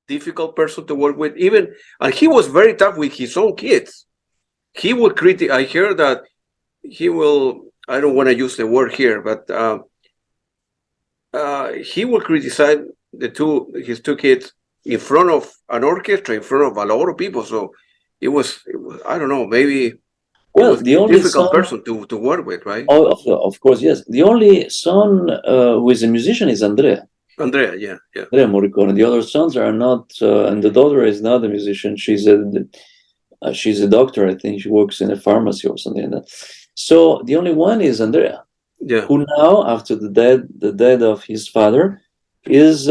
difficult person to work with. Even and he was very tough with his own kids. He would critic. I hear that he will. I don't want to use the word here, but he will criticize his two kids in front of an orchestra, in front of a lot of people. So it was I don't know, maybe it Well, was the a only difficult son, person to work with, right? oh, of course, yes. The only son who is a musician is Andrea. Andrea, yeah. Andrea Morricone. The other sons are not, and the daughter is not a musician. She's a doctor. I think she works in a pharmacy or something like that. So the only one is Andrea, Yeah. who now, after the death of his father, is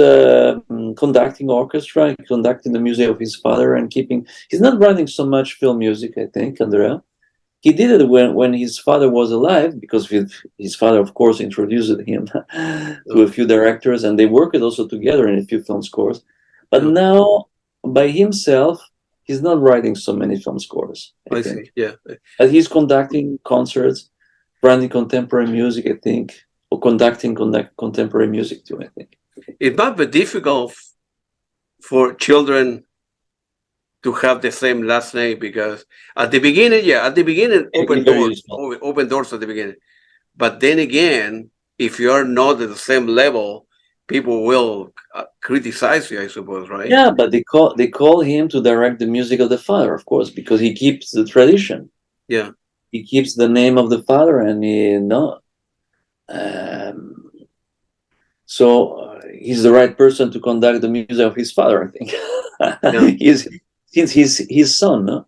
conducting orchestra, conducting the music of his father, and keeping. He's not writing so much film music, I think, Andrea. He did it when his father was alive, because his father, of course, introduced him to a few directors, and they worked also together in a few film scores. But now, by himself, he's not writing so many film scores, I think. See, yeah. But he's conducting concerts, writing contemporary music, I think, or conducting contemporary music too, I think. It might be difficult for children to have the same last name, because at the beginning, open doors at the beginning. But then again, if you are not at the same level, people will criticize you, I suppose, right? Yeah, but they call him to direct the music of the father, of course, because he keeps the tradition. Yeah, he keeps the name of the father, and he's the right person to conduct the music of his father, I think. Since he's his son, no?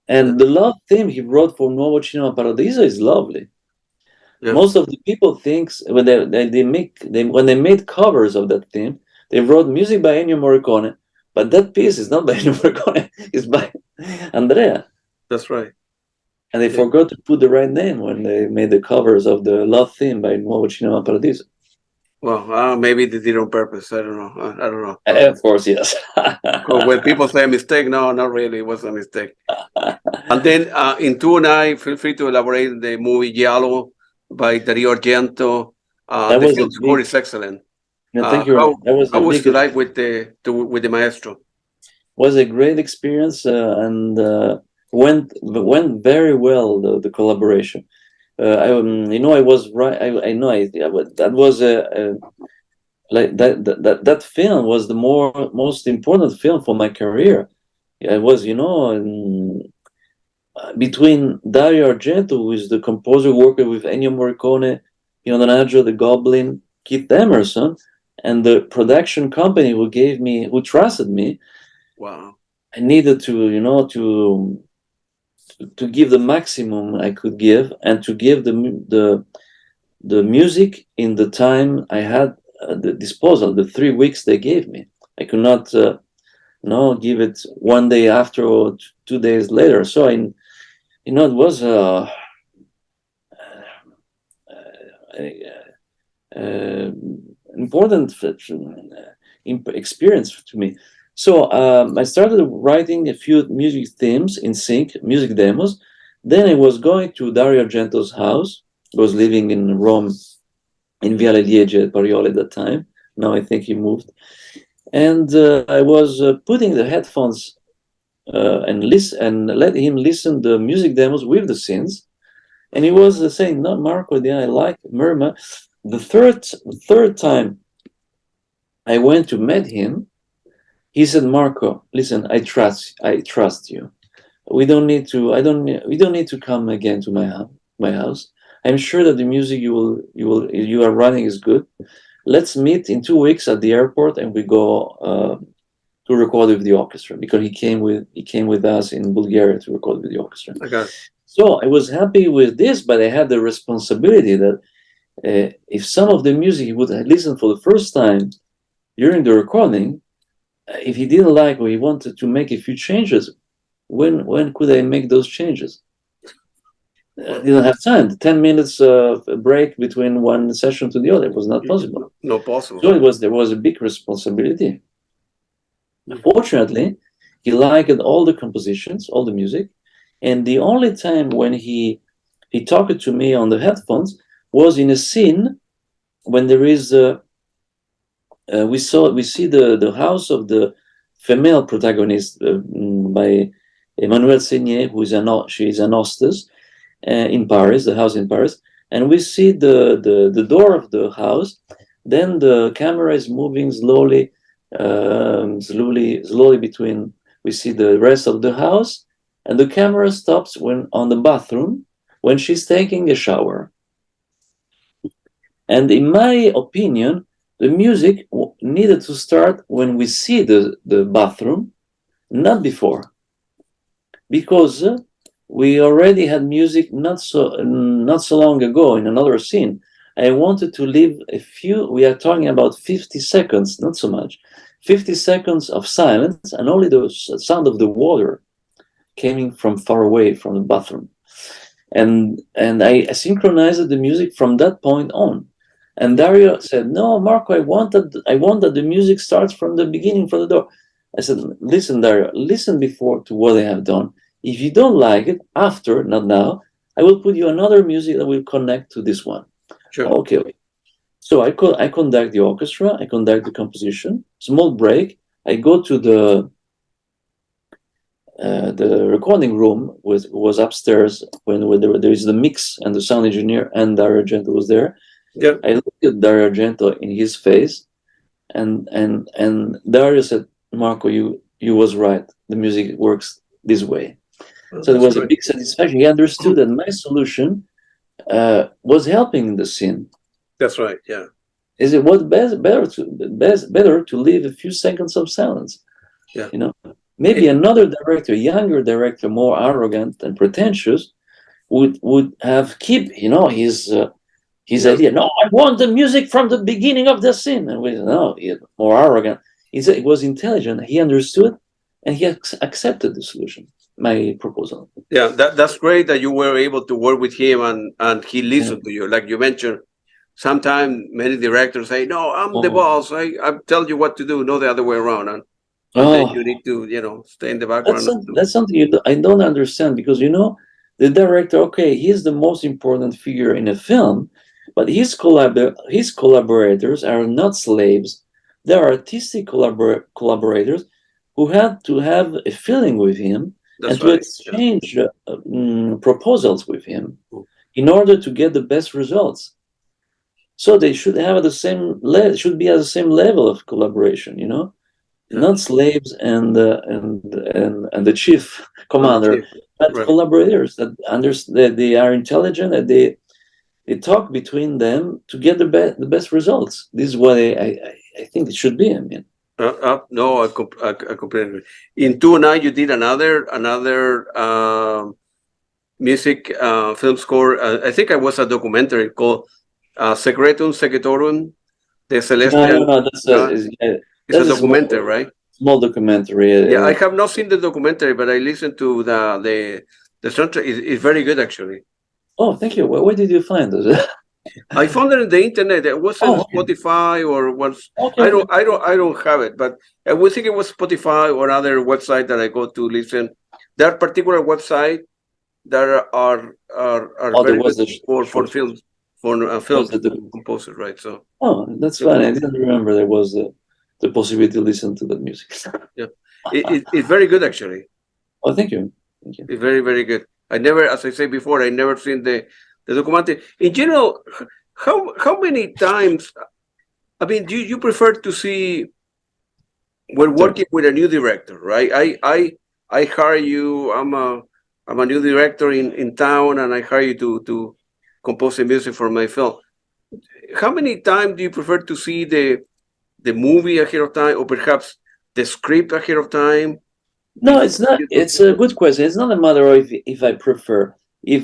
And the love theme he wrote for Nuovo Cinema Paradiso is lovely. Yeah. Most of the people think when they made covers of that theme, they wrote music by Ennio Morricone, but that piece is not by Ennio Morricone; it's by Andrea. That's right. And they forgot to put the right name when they made the covers of the love theme by Nuovo Cinema Paradiso. Well, maybe they did it on purpose. I don't know. I don't know. Of course, yes. When people say a mistake, no, not really. It was a mistake. And then in 2009, feel free to elaborate the movie Giallo by Dario Argento. The film score is excellent. Thank you. How was it like with the maestro? Was a great experience and went very well, the collaboration. I was right. I know that was that film was the most important film for my career. I was, between Dario Argento, who is the composer working with Ennio Morricone, Leonardo the Goblin, Keith Emerson, and the production company who trusted me. Wow! I needed to give the maximum I could give, and to give the music in the time I had at the disposal, the 3 weeks they gave me. I could not give it one day after or 2 days later. So it was important experience to me. So I started writing a few music themes in sync, music demos. Then I was going to Dario Argento's house. I was living in Rome, in Viale Liege at Parioli at that time. Now I think he moved. And I was putting the headphones and let him listen the music demos with the scenes. And he was saying, "No, Marco, I like Murmur." The third time I went to meet him, he said, "Marco, listen, I trust you. We don't need to come again to my house. I'm sure that the music you are running is good. Let's meet in 2 weeks at the airport, and we go to record with the orchestra," because he came with us in Bulgaria to record with the orchestra. Okay. So I was happy with this, but I had the responsibility that if some of the music he would listen for the first time during the recording, if he didn't like or he wanted to make a few changes, when could I make those changes? I didn't have time. 10 minutes break between one session to the other was not possible. Not possible. So there was a big responsibility. Fortunately, he liked all the compositions, all the music, and the only time when he talked to me on the headphones was in a scene when there is we see the house of the female protagonist by Emmanuelle Seigné, she is an hostess in Paris, the house in Paris, and we see the door of the house. Then the camera is moving slowly between. We see the rest of the house, and the camera stops when on the bathroom when she's taking a shower. And in my opinion, the music needed to start when we see the bathroom, not before, because we already had music not so long ago in another scene. I wanted to leave a few. We are talking about 50 seconds, not so much, 50 seconds of silence, and only the sound of the water coming from far away from the bathroom. And I synchronized the music from that point on. And Dario said, "No, Marco, I want that the music starts from the beginning, from the door." I said, "Listen, Dario, listen before to what I have done. If you don't like it, after, not now, I will put you another music that will connect to this one." Sure. Okay. So I conduct the orchestra, I conduct the composition, small break, I go to the recording room was upstairs when there is the mix, and the sound engineer and Dario Argento was there. Yeah. I looked at Dario Argento in his face, and Dario said, "Marco, you was right. The music works this way." So it was a big satisfaction. He understood that my solution was helping the scene. That's right. Yeah. Is it was better to leave a few seconds of silence? Yeah. You know, maybe another director, younger director, more arrogant and pretentious, would have keep his idea. "No, I want the music from the beginning of the scene." And we no, more arrogant. He was intelligent. He understood, and he accepted the solution, my proposal. Yeah, that's great that you were able to work with him and he listened to you. Like you mentioned, sometimes many directors say, "No, I'm the boss. I tell you what to do, not the other way around." And then you need to, stay in the background. That's something I don't understand, because the director, okay, he's the most important figure in a film, but his collaborators are not slaves. They are artistic collaborators who had to have a feeling with him and to exchange proposals with him in order to get the best results. So they should have should be at the same level of collaboration, not slaves and the chief commander, but collaborators that understand that they are intelligent, that they talk between them to get the best results. This is what I think it should be. I mean, no, I completely agree. In 2009, you did another music film score. I think it was a documentary called Secretum Secretorum de Celestial. No, it's a documentary, right? Small documentary. Yeah, I have not seen the documentary, but I listened to the soundtrack. It's very good, actually. Oh, thank you. Where did you find it? I found it on the internet. It wasn't Spotify or was. I don't have it, but I would think it was Spotify or other website that I go to listen. That particular website that are very good for films. For film composer, right? So. Oh, that's fine. I didn't remember there was the possibility to listen to that music. Yeah, it's very good, actually. Oh, thank you. Thank you. It's very, very good. I never, as I said before, I never seen the documentary. In general, how many times? I mean, do you prefer to see when working with a new director, right? I hire you. I'm a new director in town, and I hire you to compose the music for my film. How many times do you prefer to see the movie ahead of time, or perhaps the script ahead of time? No, it's not. It's a good question. It's not a matter of if I prefer.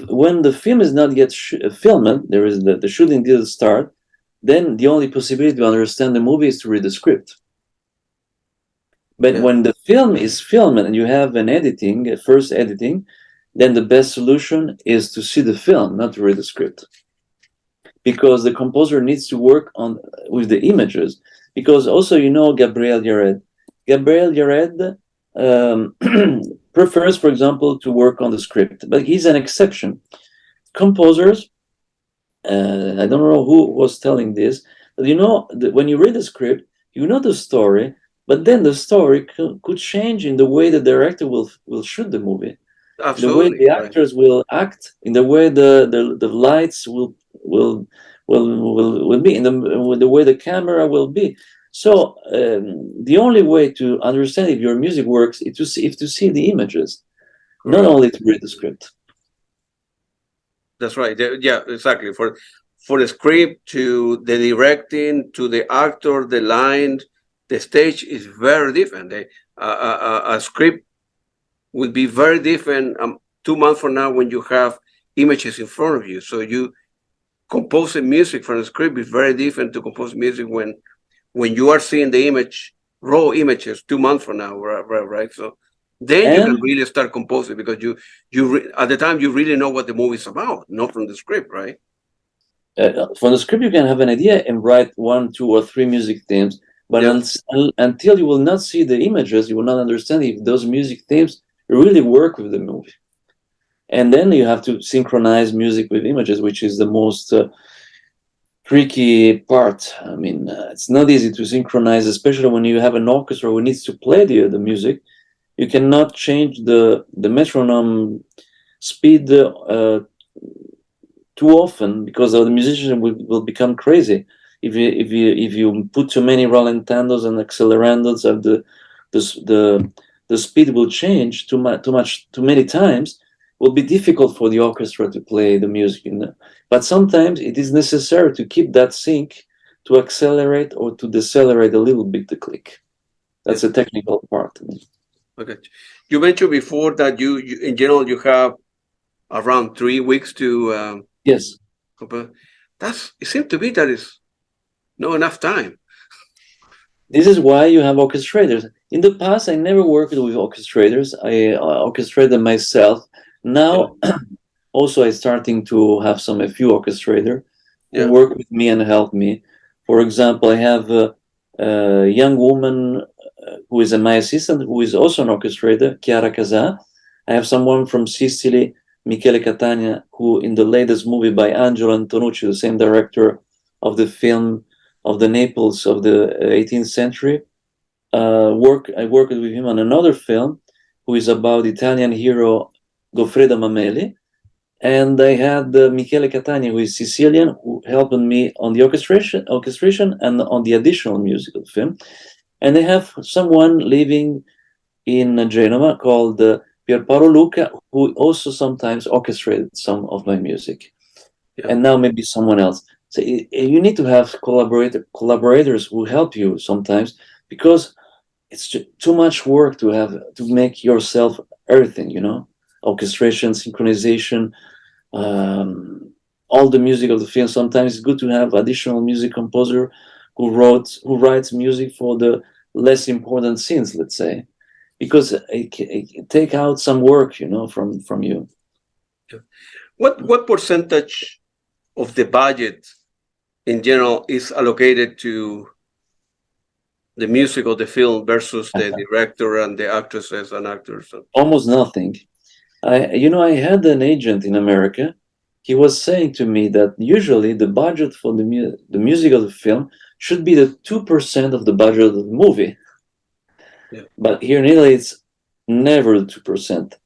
When the film is not yet filmed, there is the shooting didn't start, then the only possibility to understand the movie is to read the script. But when the film is filmed and you have a first editing, then the best solution is to see the film, not to read the script. Because the composer needs to work with the images. Because also, Gabriel Yared. Gabriel Yared prefers, for example, to work on the script, but he's an exception. Composers, I don't know who was telling this, but when you read the script, You know the story, but then the story could change in the way the director will shoot the movie, in the way Absolutely, the right. actors will act, in the way the lights will be, in the way the camera will be. So the only way to understand if your music works is to see the images, not Correct. only to read the script. That's right. Yeah, exactly. For the script to the directing to the actor, the line, the stage is very different. A script will be very different 2 months from now when you have images in front of you. So you composing music from the script is very different to compose music when you are seeing the image, raw images 2 months from now, right? So then you can And really start composing because at the time you really know what the movie's about, not from the script, right? from the script, you can have an idea and write one, two, or three music themes. But Yeah, until you will not see the images, you will not understand if those music themes really work with the movie. And then you have to synchronize music with images, which is the most tricky part. I mean, it's not easy to synchronize, especially when you have an orchestra who needs to play the music. You cannot change the metronome speed too often, because the musician will become crazy. If you put too many ralentandos and accelerandos, of the speed will change too many times. Will be difficult for the orchestra to play the music, but sometimes it is necessary to keep that sync, to accelerate or to decelerate a little bit the click. yeah. That's a technical part. Okay. You mentioned before that you in general you have around 3 weeks to Yes. compose. It seems to be that is not enough time. This is why you have orchestrators. In the past, I never worked with orchestrators. I orchestrated myself. Yeah, Now, also, I starting to have a few orchestrators who yeah, work with me and help me. For example, I have a young woman who is my assistant, who is also an orchestrator, Chiara Casà. I have someone from Sicily, Michele Catania, who in the latest movie by Angelo Antonucci, the same director of the film of the Naples of the 18th century, I worked with him on another film who is about Italian hero Goffredo Mameli. And I had Michele Catania, who is Sicilian, who helped me on the orchestration and on the additional music of the film. And I have someone living in Genova called Pierpaolo Luca, who also sometimes orchestrated some of my music. yeah. And now maybe someone else. So you need to have collaborators who help you sometimes, because it's too much work to make yourself everything, orchestration, synchronization, all the music of the film. Sometimes it's good to have additional music composer who writes music for the less important scenes, let's say, because it take out some work, from you. What percentage of the budget in general is allocated to the music of the film versus the director and the actresses and actors? Almost nothing. I had an agent in America. He was saying to me that usually the budget for the music of the film should be the 2% of the budget of the movie. Yeah. But here in Italy, it's never the 2%.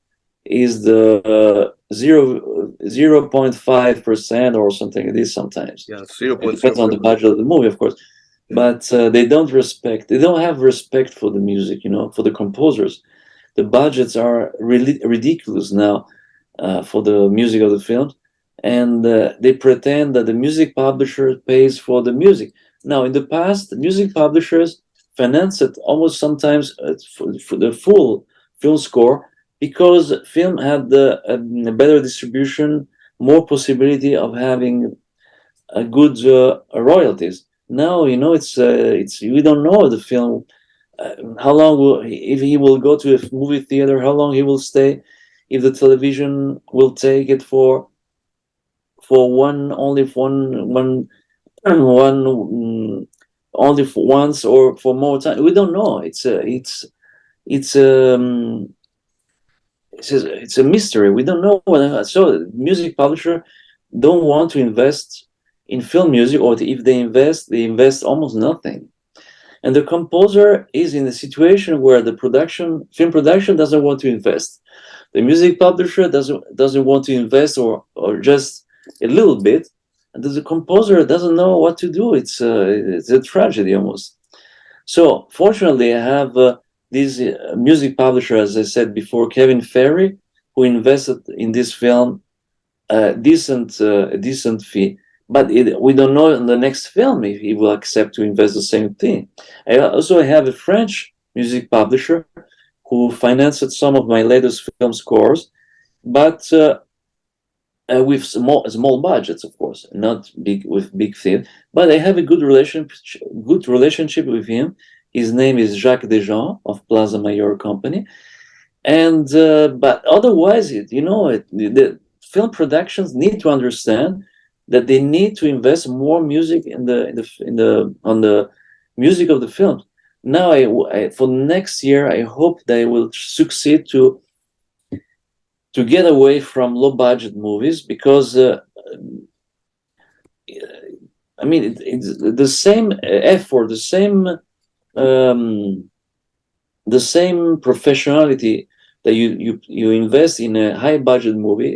Is the 0.5% or something like this sometimes. Yeah, zero It point zero depends on the five. budget of the movie, of course. Yeah. But they don't have respect for the music, for the composers. The budgets are really ridiculous now for the music of the films, and they pretend that the music publisher pays for the music. Now, in the past, the music publishers financed almost sometimes for the full film score, because film had a better distribution, more possibility of having a good royalties. Now, it's we don't know the film, how long if he will go to a movie theater, how long he will stay, if the television will take it for only for once or for more time. We don't know. It's it's a mystery. We don't know. So music publisher don't want to invest in film music, or if they invest almost nothing. and the composer is in a situation where the film production doesn't want to invest. The music publisher doesn't want to invest, or just a little bit, and the composer doesn't know what to do. It's a tragedy almost. So fortunately, I have this music publisher, as I said before, Kevin Ferry, who invested in this film a decent fee. But we don't know in the next film if he will accept to invest the same thing. I also have a French music publisher who financed some of my latest film scores, but with small budgets, of course, not big film. But I have a good relationship with him. His name is Jacques Desjean of Plaza Mayor Company, and but otherwise, the film productions need to understand that they need to invest more music on the music of the film. Now, for next year, I hope they will succeed to get away from low budget movies, because I mean it's the same effort, the same professionality that you invest in a high budget movie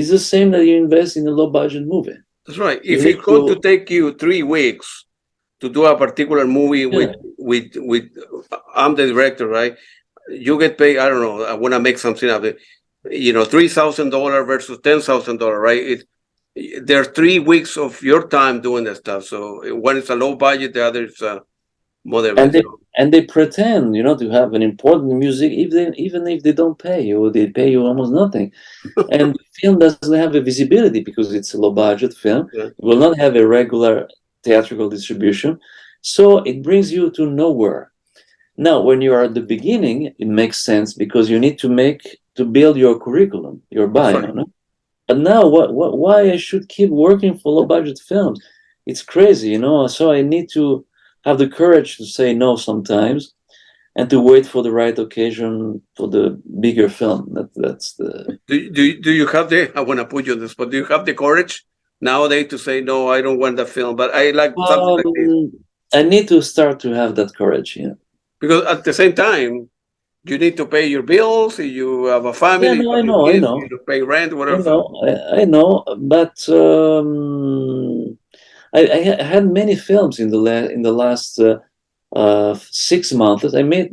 is the same that you invest in a low budget movie. That's right. If it's going to take you 3 weeks to do a particular movie with I'm the director, right? You get paid, I don't know, I want to make something of it, $3,000 versus $10,000, right? There's 3 weeks of your time doing that stuff. So one is a low budget, the other is moderate. And they pretend, to have an important music, even if they don't pay you, they pay you almost nothing. And the film doesn't have a visibility because it's a low budget film. Yeah. It will not have a regular theatrical distribution. So it brings you to nowhere. Now, when you are at the beginning, it makes sense because you need to build your curriculum, your bio. Right. No? But now, why I should keep working for low budget films? It's crazy, So I need to have the courage to say no sometimes, and to wait for the right occasion for the bigger film. That's the. Do you have I want to put you on the spot. Do you have the courage nowadays to say no? I don't want that film, but I like something like this. I need to start to have that courage. Yeah. Because at the same time, you need to pay your bills. You have a family. Yeah, no, I know. You need to pay rent, whatever. I know, but I had many films in the last 6 months. I made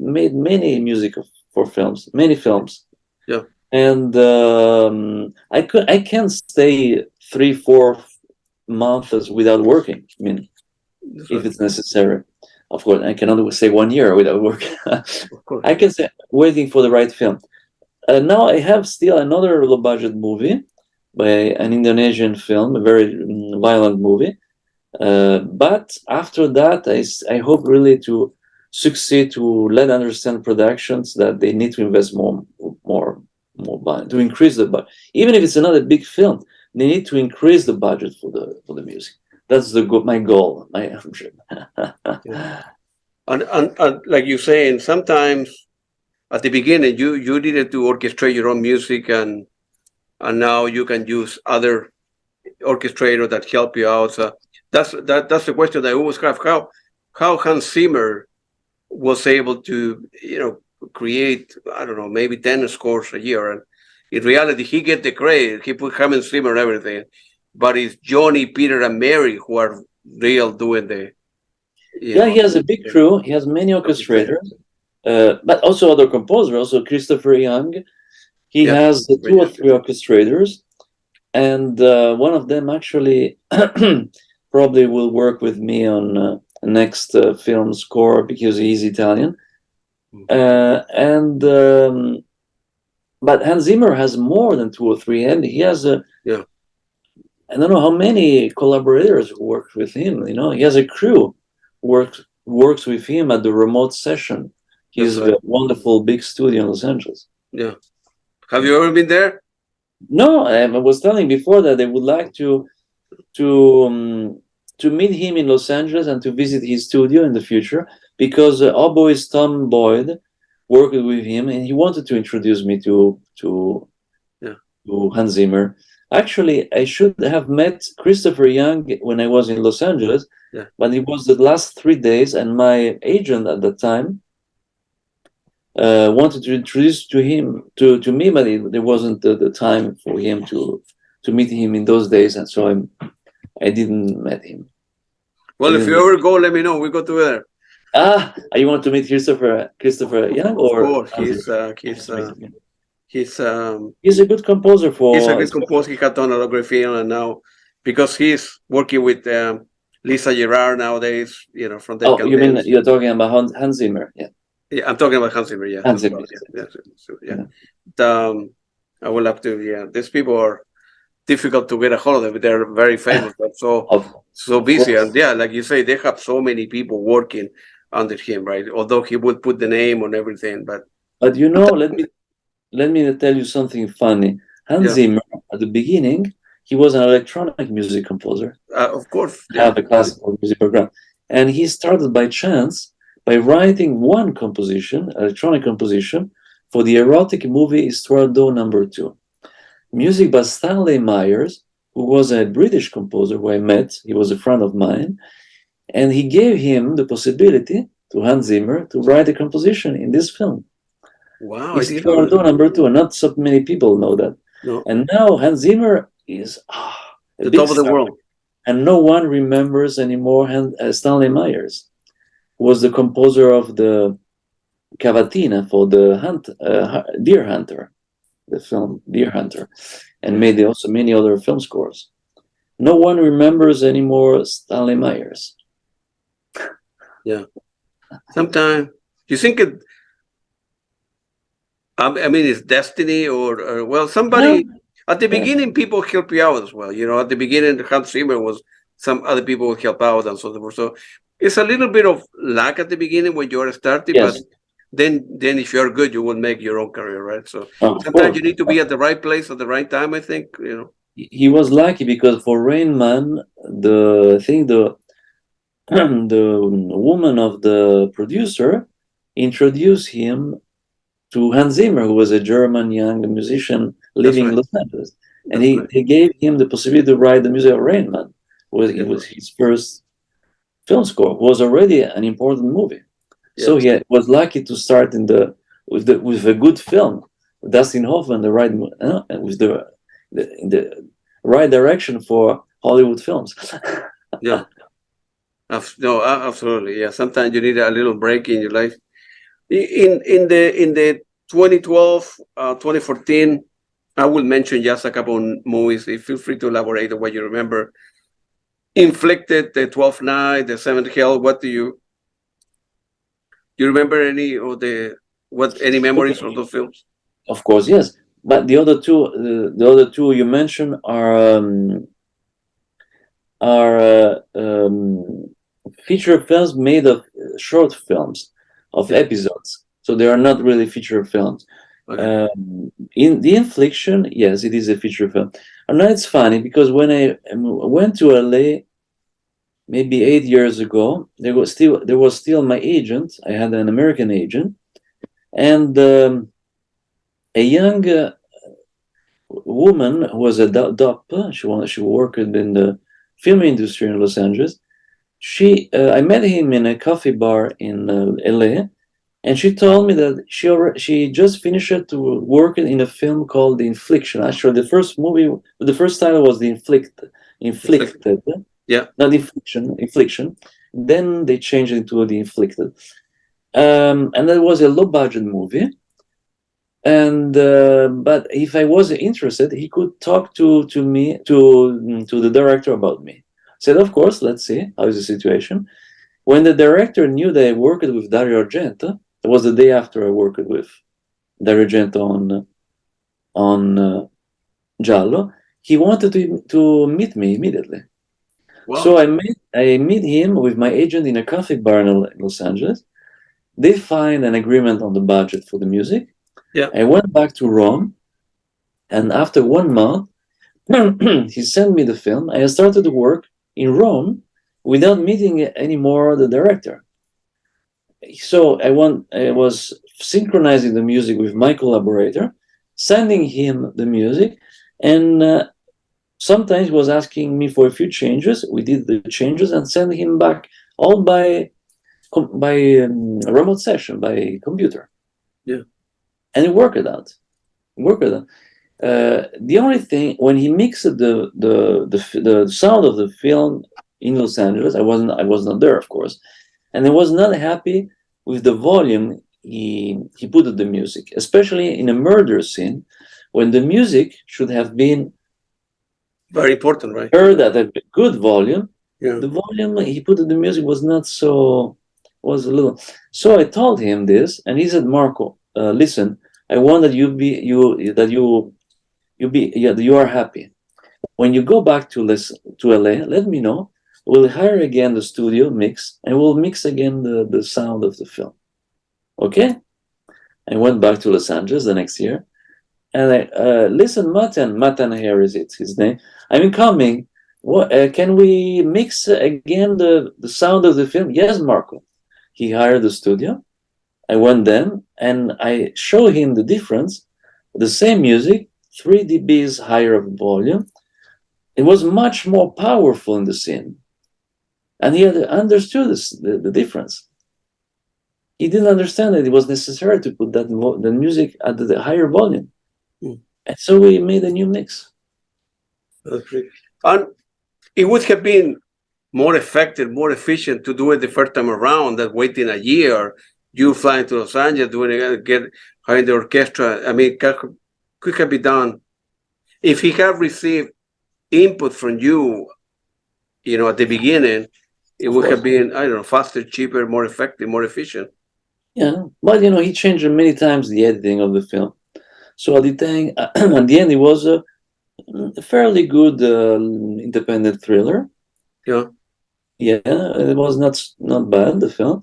many music for films, many films. Yeah. And I can't stay 3-4 months without working. I mean, if it's necessary. Of course, I cannot say 1 year without working. I can say waiting for the right film. Now I have still another low budget movie by an Indonesian film, a very violent movie. But after that, I hope really to succeed to understand productions that they need to invest more budget, to increase the budget. Even if it's another big film, they need to increase the budget for the music. That's my goal. Yeah. And like you saying, sometimes at the beginning you needed to orchestrate your own music, and now you can use other orchestrators that help you out. So that's the question I always have: how Hans Zimmer was able to create, I don't know, maybe 10 scores a year, and in reality he get the credit. He put Hans Zimmer and everything, but it's Johnny, Peter, and Mary who are real doing the. He has a big crew. He has many orchestrators, but also other composers. Also Christopher Young. He has 2 or 3 orchestrators, and one of them actually probably will work with me on next film score because he's Italian. But Hans Zimmer has more than 2 or 3, and he has I don't know how many collaborators who work with him. He has a crew who works with him at the remote session. He's a wonderful big studio in Los Angeles. Yeah. Have you ever been there? No, I was telling before that I would like to meet him in Los Angeles and to visit his studio in the future, because oboist Tom Boyd worked with him and he wanted to introduce me to Hans Zimmer. Actually, I should have met Christopher Young when I was in Los Angeles, but it was the last 3 days, and my agent at the time wanted to introduce to me, but there wasn't the time for him to meet him in those days, and so I didn't meet him. Well, if you ever go, let me know. We go together. You want to meet Christopher Young? Or of course, he's a good composer for. He's a good composer. He had done a lot of film, and now because he's working with Lisa Gerard nowadays, from that. Oh, you mean you're talking about Hans Zimmer? Yeah. Yeah, I'm talking about Hans Zimmer. Yeah, Hans Zimmer. I would love to. Yeah, these people are difficult to get a hold of. They're very famous, but so busy, and like you say, they have so many people working under him, right? Although he would put the name on everything, but let me tell you something funny. Hans Zimmer, at the beginning, he was an electronic music composer. Of course, have a classical music background, and he started by chance by writing one composition, electronic composition, for the erotic movie Histoire d'eau No. 2. Music by Stanley Meyers, who was a British composer who I met. He was a friend of mine, and he gave him the possibility to Hans Zimmer to write a composition in this film. Wow, Histoire d'eau No. 2, and not so many people know that. No. And now Hans Zimmer is the top of the world, and no one remembers anymore Stanley Meyers, who was the composer of the cavatina for the Deer Hunter, the film Deer Hunter, and made also many other film scores. No one remembers anymore Stanley Meyers. Yeah. Sometimes you think it. I mean, it's destiny, or well, somebody. At the beginning, people help you out as well. At the beginning, Hans Zimmer was some other people would help out and so forth. So it's a little bit of luck at the beginning when you're starting, but then if you're good, you will make your own career, right? So sometimes you need to be at the right place at the right time, I think. He was lucky because for Rain Man, the woman of the producer introduced him to Hans Zimmer, who was a German young musician living in Los Angeles. And he gave him the possibility to write the music of Rain Man. It was his first film score. It was already an important movie. Yes. So he was lucky to start with a good film. Dustin Hoffman, with the right direction for Hollywood films. Yeah. No, absolutely. Yeah. Sometimes you need a little break in your life. In the 2012, 2014, I will mention just a couple of movies. Feel free to elaborate on what you remember. Inflicted, the 12th Night, the Seventh Hell. What do you remember any of any memories of those films? Of course, yes. But the other two you mentioned are feature films made of short films, of episodes. So they are not really feature films. Okay. In The Infliction, yes, it is a feature film. And now it's funny because when I went to LA maybe 8 years ago, there was still my agent. I had an American agent, and a young woman who was a doc. She worked in the film industry in Los Angeles. I met him in a coffee bar in LA, and she told me that she just finished to work in a film called The Infliction. Actually, the first title was The Inflicted. Yeah. Not Infliction. Then they changed it into The Inflicted. And that was a low budget movie. And but if I was interested, he could talk to me to the director about me. Said, of course, let's see how is the situation. When the director knew that I worked with Dario Argento, it was the day after I worked with Dario Argento on Giallo. He wanted to meet me immediately. Wow. So I meet him with my agent in a coffee bar in Los Angeles. They find an agreement on the budget for the music. Yeah. I went back to Rome, and after 1 month, he sent me the film. I started to work in Rome without meeting anymore the director. So I was synchronizing the music with my collaborator, sending him the music, and Sometimes he was asking me for a few changes. We did the changes and sent him back all by remote session, by computer. Yeah. And it worked out. The only thing, when he mixed the sound of the film in Los Angeles, I was not there, of course, and I was not happy with the volume he put at the music, especially in a murder scene, when the music should have been very important, right? Heard at a good volume. Yeah. The volume he put at the music was not so, was a little. So I told him this, and he said, "Marco, listen, I want that you are happy. When you go back to LA, let me know. We'll hire again the studio mix, and we'll mix again the sound of the film." Okay? I went back to Los Angeles the next year, and I listen, Matan here is his name. I'm coming. What can we mix again the sound of the film? Yes, Marco. He hired the studio. I went then, and I show him the difference. The same music, 3 dBs higher of volume. It was much more powerful in the scene, and he had understood the difference. He didn't understand that it was necessary to put the music at the higher volume, and so we made a new mix. And it would have been more effective, more efficient to do it the first time around than waiting a year. You flying to Los Angeles, doing it, hiring the orchestra. I mean, could have been done if he had received input from you, at the beginning. It would have been, I don't know, faster, cheaper, more effective, more efficient. Yeah, but he changed many times the editing of the film. So at the end, it was a fairly good independent thriller. Yeah, it was not bad, the film,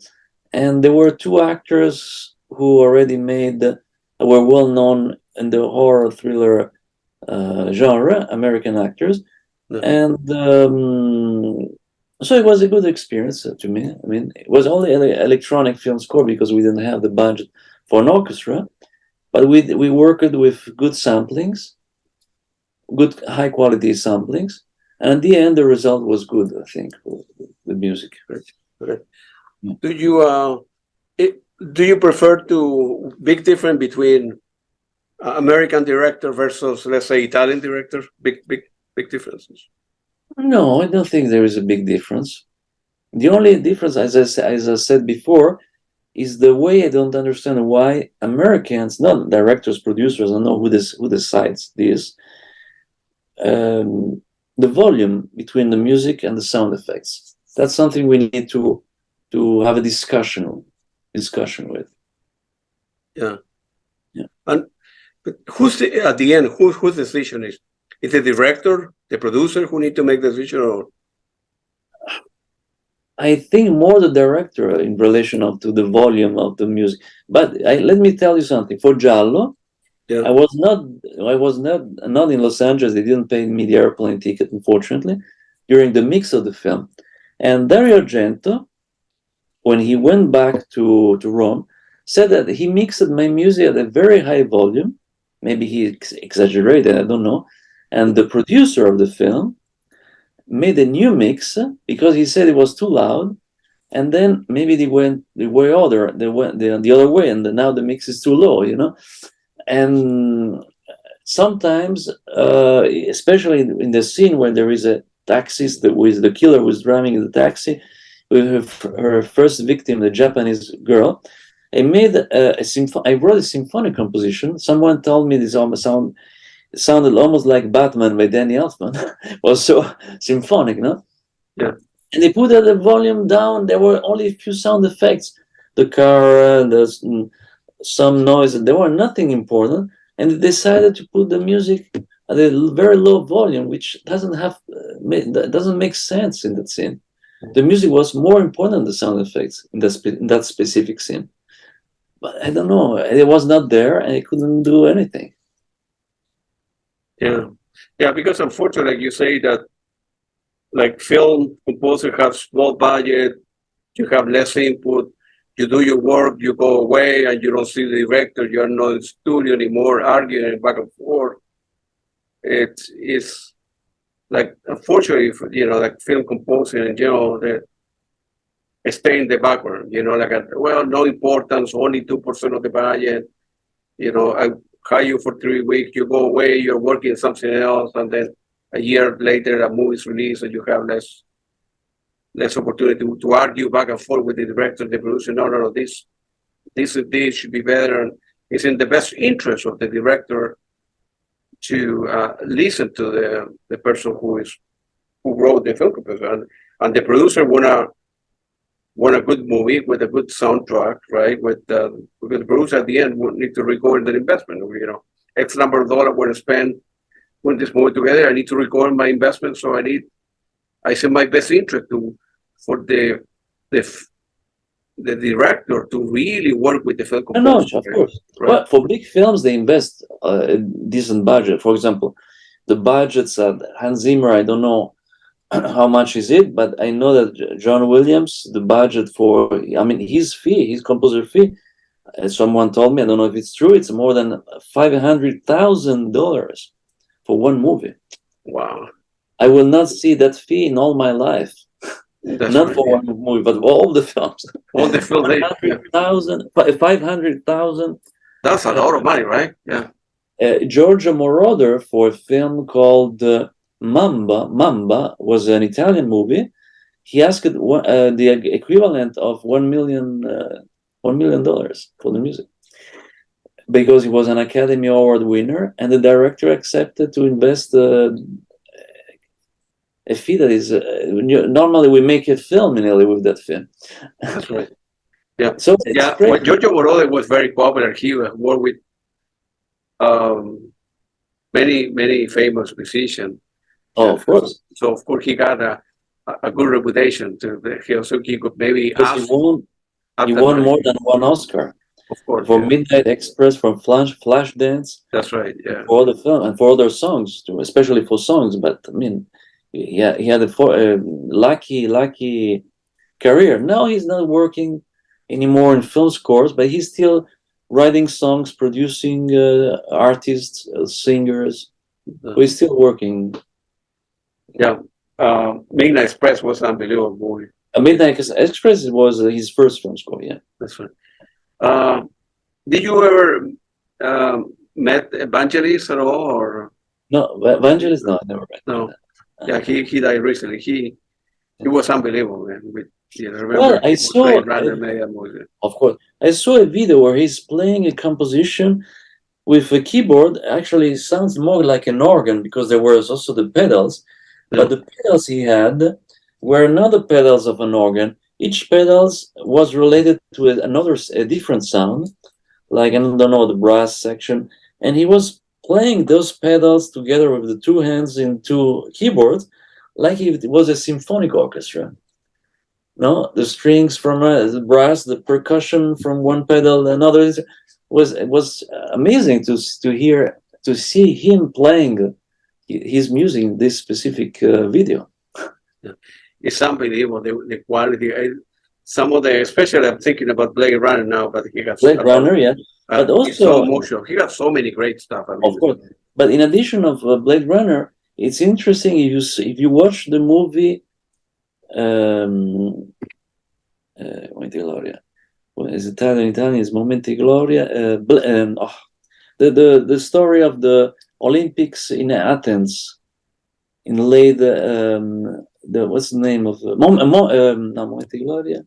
and there were 2 actors who already were well known in the horror thriller genre, American actors, and so it was a good experience to me. I mean, it was only an electronic film score because we didn't have the budget for an orchestra, but we worked with good samplings, good high quality samplings, and at the end the result was good. I think the music. Right. Do you prefer to big difference between American director versus, let's say, Italian director? Big differences. No, I don't think there is a big difference. The only difference, as I said before, is the way I don't understand why Americans, not directors, producers, I don't know who decides this. The volume between the music and the sound effects. That's something we need to have a discussion with. Yeah. And who's at the end? Whose decision is? Is the director, the producer who need to make the decision, or? I think more the director in relation to the volume of the music. But let me tell you something. For Giallo, yeah. I was not in Los Angeles. They didn't pay me the airplane ticket, unfortunately, during the mix of the film. And Dario Argento, when he went back to Rome, said that he mixed my music at a very high volume. Maybe he exaggerated, I don't know. And the producer of the film made a new mix because he said it was too loud, and then maybe they went the other way, and now the mix is too low, And sometimes, especially in the scene where there is a taxi, with the killer who's driving in the taxi with her first victim, the Japanese girl, I wrote a symphonic composition. Someone told me this sounded almost like Batman by Danny Elfman. It was so symphonic, no? Yeah. And they put the volume down. There were only a few sound effects, the car, some noise. There were nothing important, and they decided to put the music at a very low volume, which doesn't make sense in that scene. The music was more important than the sound effects in that specific scene. But I don't know. It was not there, and I couldn't do anything. Yeah, because unfortunately, like you say that, like film composer have small budget, you have less input, you do your work, you go away, and you don't see the director. You're not in the studio anymore, arguing back and forth. It's like unfortunately, like film composing in general, they stay in the background. Like well, no importance, only 2% of the budget. I hire you for 3 weeks, you go away, you're working something else, and then a year later, a movie's released, and you have less opportunity to argue back and forth with the director, the producer. No, this should be better, and it's in the best interest of the director to listen to the person who wrote the film composer, and the producer want a good movie with a good soundtrack, right? With the producer at the end would need to record the investment. X number of dollars want to spend putting this movie together. I need to record my investment, so I see my best interest for the director to really work with the film composer. No, of course. Right? Well, for big films, they invest a decent budget. For example, the budgets at Hans Zimmer, I don't know how much is it, but I know that John Williams, the budget for, his fee, his composer fee, someone told me, I don't know if it's true, it's more than $500,000 for one movie. Wow. I will not see that fee in all my life. That's not for one movie, but all the films. All the films. 500,000. That's a lot of money, right? Yeah. Giorgio Moroder, for a film called Mamba was an Italian movie. He asked the equivalent of $1 million for the music, because he was an Academy Award winner, and the director accepted to invest a fee that is normally we make a film in Italy with that fee. That's right. Yeah. So well, Giorgio Moroder was very popular. He worked with many famous musicians. Oh, of course. So of course he got a good reputation so he could maybe ask. He won more than one Oscar. Of course. For Midnight Express, from Flashdance. That's right. Yeah. For the film and for other songs too, especially for songs. But he had a lucky career. Now he's not working anymore in film scores, but he's still writing songs, producing artists, singers. So he's still working. Yeah. Midnight Express was an unbelievable movie. Midnight Express was his first film score. Yeah, that's right. Did you ever met Evangelist at all, or no? Evangelist, no, I never met. No. Yeah, he died recently. He was unbelievable, man. Well, I saw. Of course, I saw a video where he's playing a composition with a keyboard. Actually, it sounds more like an organ, because there was also the pedals. Yeah. But the pedals he had were not the pedals of an organ. Each pedals was related to a different sound, like, I don't know, the brass section. And he was playing those pedals together with the two hands in two keyboards, like if it was a symphonic orchestra. No, the strings from the brass, the percussion from one pedal, another. It was amazing to see him playing his music in this specific video. Yeah. It's unbelievable, the quality. Some of the, especially I'm thinking about Blade Runner now, but he got Blade Runner, yeah. But also so emotional. He got so many great stuff. Of course, but in addition of Blade Runner, it's interesting if you watch the movie. Momenti Gloria. Is Italian is Momenti Gloria. The story of the Olympics in Athens in late what's the name of Momenti Gloria?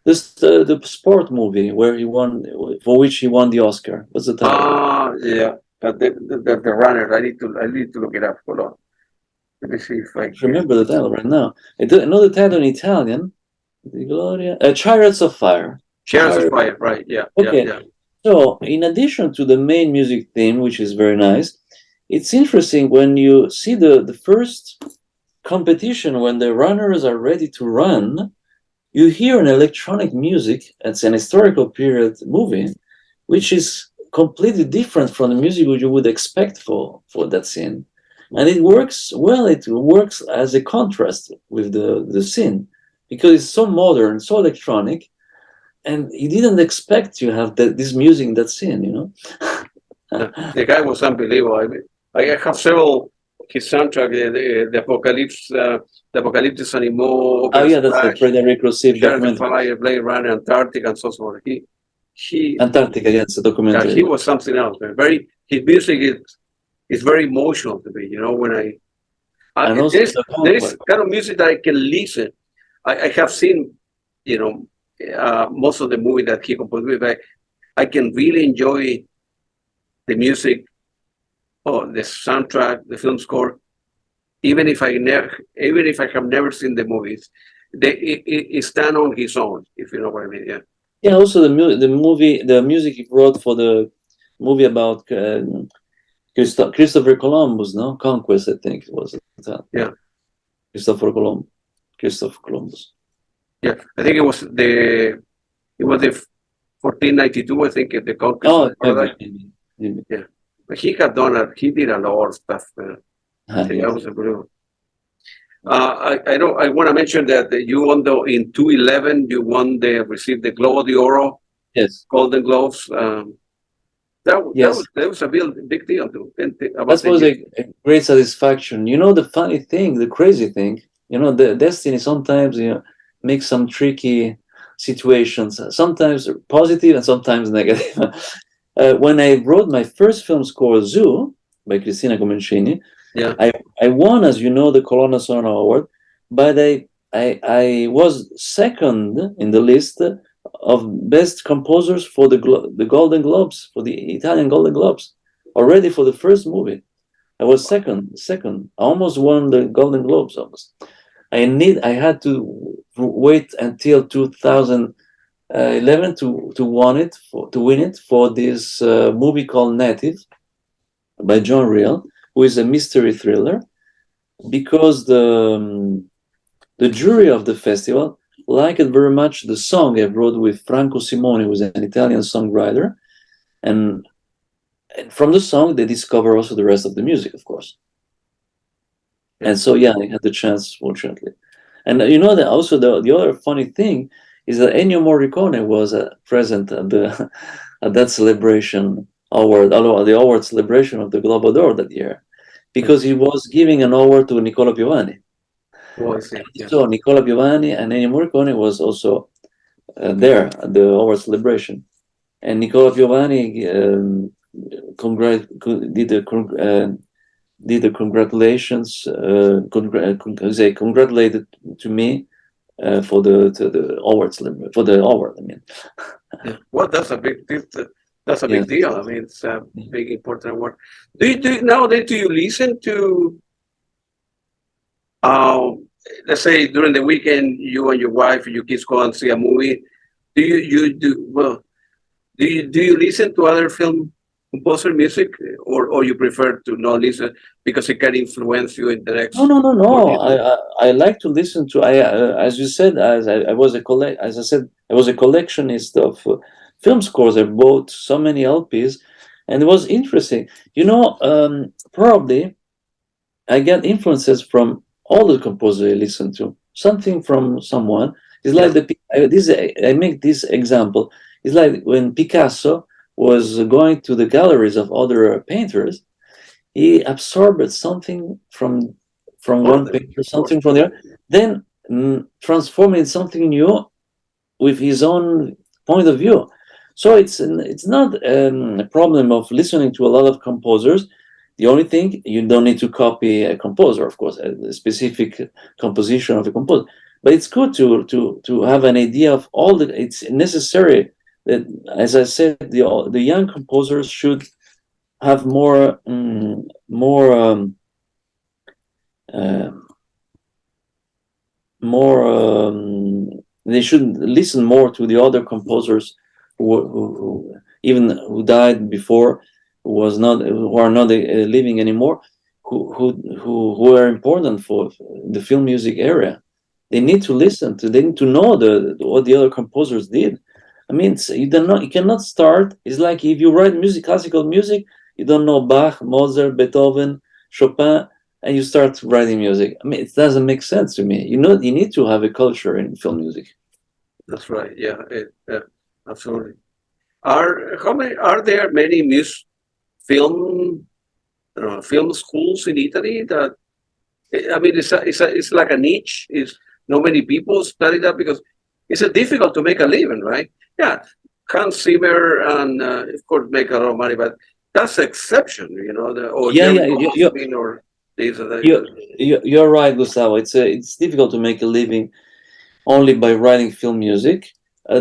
The sport movie where he won, for which he won the Oscar. What's the title? Yeah, the runner. I need to look it up. Hold on. Let me see if I can remember the title right now. I know the title in Italian. Gloria, Chariots of Fire. Chariots of Fire, right? Yeah. Okay. Yeah. So, in addition to the main music theme, which is very nice, it's interesting when you see the first competition, when the runners are ready to run, you hear an electronic music. It's an historical period movie, which is completely different from the music you would expect for that scene. And it works well. It works as a contrast with the scene, because it's so modern, so electronic, and he didn't expect to have this music in that scene, The guy was unbelievable. I have several his soundtrack, the Apocalypse, the Apocalypse Animaux, Oh yeah, that's the Frederick Rossif Chariots of documentary. Fire, Blade Runner, Antarctica, and so forth. Antarctica, yes, the documentary. He was something else. Man. His music is very emotional to me. You know, when And also there is kind of music that I can listen. I have seen, you know, most of the movie that he composed with. I can really enjoy the music or the soundtrack, the film score, even if I have never seen the movies. It stand on his own, if you know what I mean. Yeah. Yeah. Also, the music he wrote for the movie about Christopher Columbus, no? Conquest, I think it was. Yeah. Christopher Columbus. Yeah, I think it was the 1492. I think the conquest. Oh, yeah, but he did a lot of stuff. I think that was a blue. I want to mention that you won in 2011. You received the Globo de Oro. Yes. Golden Globes. That was a big deal too. That was a great satisfaction. You know, the funny thing, the crazy thing, you know, the destiny sometimes, you know, makes some tricky situations, sometimes positive and sometimes negative. When I wrote my first film score, Zoo, by Cristina Comencini, yeah. I won, as you know, the Colonna Sonora Award, but I was second in the list of best composers for the Golden Globes, for the Italian Golden Globes, already for the first movie. I was second. I almost won the Golden Globes. Almost. I had to wait until 2011 to win it for this movie called Native by John Reel, who is a mystery thriller, because the jury of the festival liked very much the song I wrote with Franco Simoni, who is an Italian songwriter, and from the song they discover also the rest of the music, of course. And so yeah, I had the chance, fortunately. And you know that also the other funny thing is that Ennio Morricone was present at that celebration award, the award celebration of the Globo d'Oro that year, because he was giving an award to Nicola Piovani. Oh, I see. Yeah. So Nicola Piovani and Ennio Morricone was also there at the award celebration, and Nicola Piovani did the congratulations, congratulated to me for the award celebration, for the award. I mean, yeah. Well, that's a big deal. That's a big deal. I mean, it's a big important award. Nowadays do you listen to? Let's say during the weekend, you and your wife and your kids go and see a movie. Do you listen to other film composer music, or you prefer to not listen because it can influence you in the next? No. I like to listen to. As you said, as I was a collectionist of film scores. I bought so many LPs, and it was interesting. You know, probably I get influences from all the composers I listen to. Something from someone. It's like I make this example. It's like when Picasso was going to the galleries of other painters, he absorbed something from one painter, something from the other, then transform it in something new with his own point of view. So it's not a problem of listening to a lot of composers. The only thing, you don't need to copy a composer, of course, a specific composition of a composer. But it's good to have an idea of all the. It's necessary that, as I said, the young composers should have they should listen more to the other composers who died before, who are not living anymore, who are important for the film music area. They need to listen to. They need to know what the other composers did. I mean, you cannot start. It's like if you write classical music, you don't know Bach, Mozart, Beethoven, Chopin, and you start writing music. I mean, it doesn't make sense to me. You need to have a culture in film music. That's right. Yeah, absolutely. Are there many film film schools in Italy that, I mean, it's like a niche. It's not many people study that because it's difficult to make a living, right? Yeah, Hans Zimmer and of course make a lot of money, but that's the exception, or Yeah, Jerry yeah, Goldsmith or these or that. you're right, Gustavo. It's difficult to make a living only by writing film music.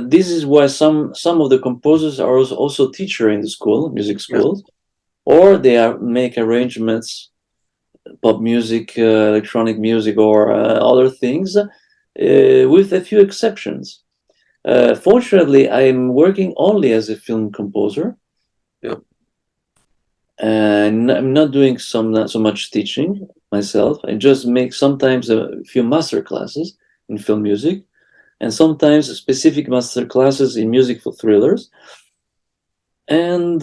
This is why some of the composers are also teacher in the school, music Yeah, schools, or they make arrangements, pop music, electronic music, or other things, with a few exceptions. Fortunately, I'm working only as a film composer, yeah, and I'm not doing not so much teaching myself. I just make sometimes a few master classes in film music, and sometimes specific master classes in music for thrillers. And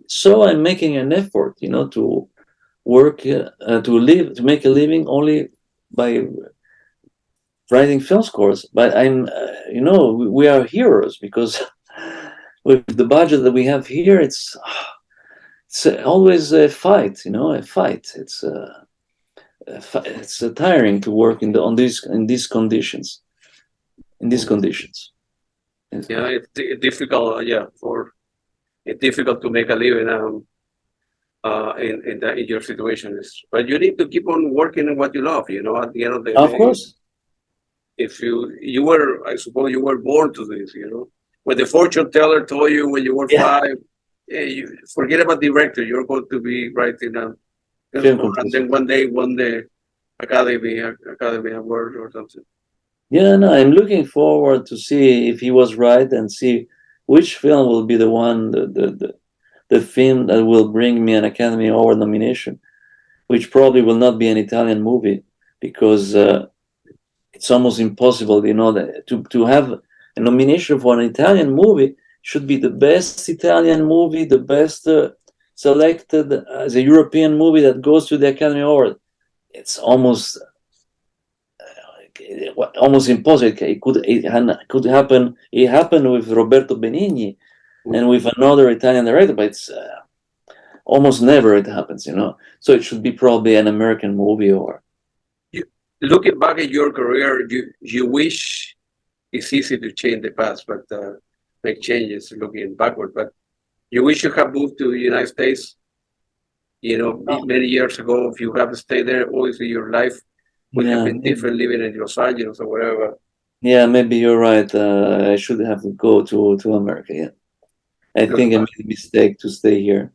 so I'm making an effort, to work, to make a living only by writing film scores. But we are heroes because with the budget that we have here, it's always a fight, a fight. It's tiring to work on these conditions. In these conditions. yeah. It's difficult. Yeah, it's difficult to make a living in your situation. But you need to keep on working on what you love. At the end of the Of day, course. if you were, I suppose you were born to this. When the fortune teller told you when you were Yeah. 5, you forget about director. You're going to be writing a film Film score, and composer. then one day won the Academy Award or something. Yeah, no, I'm looking forward to see if he was right and see which film will be the one, the film that will bring me an Academy Award nomination, which probably will not be an Italian movie because it's almost impossible, that to have a nomination for an Italian movie should be the best Italian movie, the best selected as a European movie that goes to the Academy Award. It's almost impossible. It could happen. It happened with Roberto Benigni and with another Italian director, but it's almost never it happens. So it should be probably an American movie or. Looking back at your career, you wish it's easy to change the past, but make changes looking backward. But you wish you have moved to the United States, many years ago. If you have stayed there, obviously your life would have been different living in Los Angeles or wherever. Yeah, maybe you're right. I should have to go to America. Yeah, I think I made a mistake to stay here.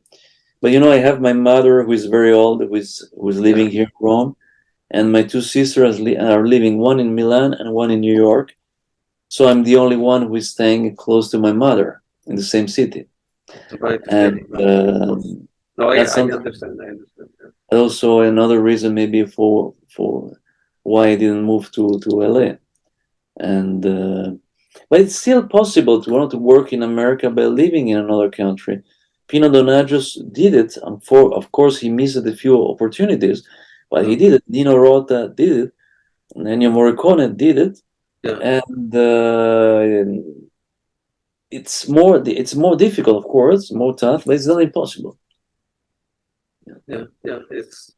But I have my mother who is very old, who's living here in Rome, and my two sisters are living, one in Milan and one in New York. So I'm the only one who is staying close to my mother in the same city. Right. And no, I understand. Also another reason maybe for why I didn't move to LA. And but it's still possible to want to work in America by living in another country. Pino Donaggio did it. Of course, he missed a few opportunities, but he did it. Nino Rota did it. Ennio Morricone did it. Yeah. And it's more difficult, of course, more tough, but it's not impossible. Yeah. It's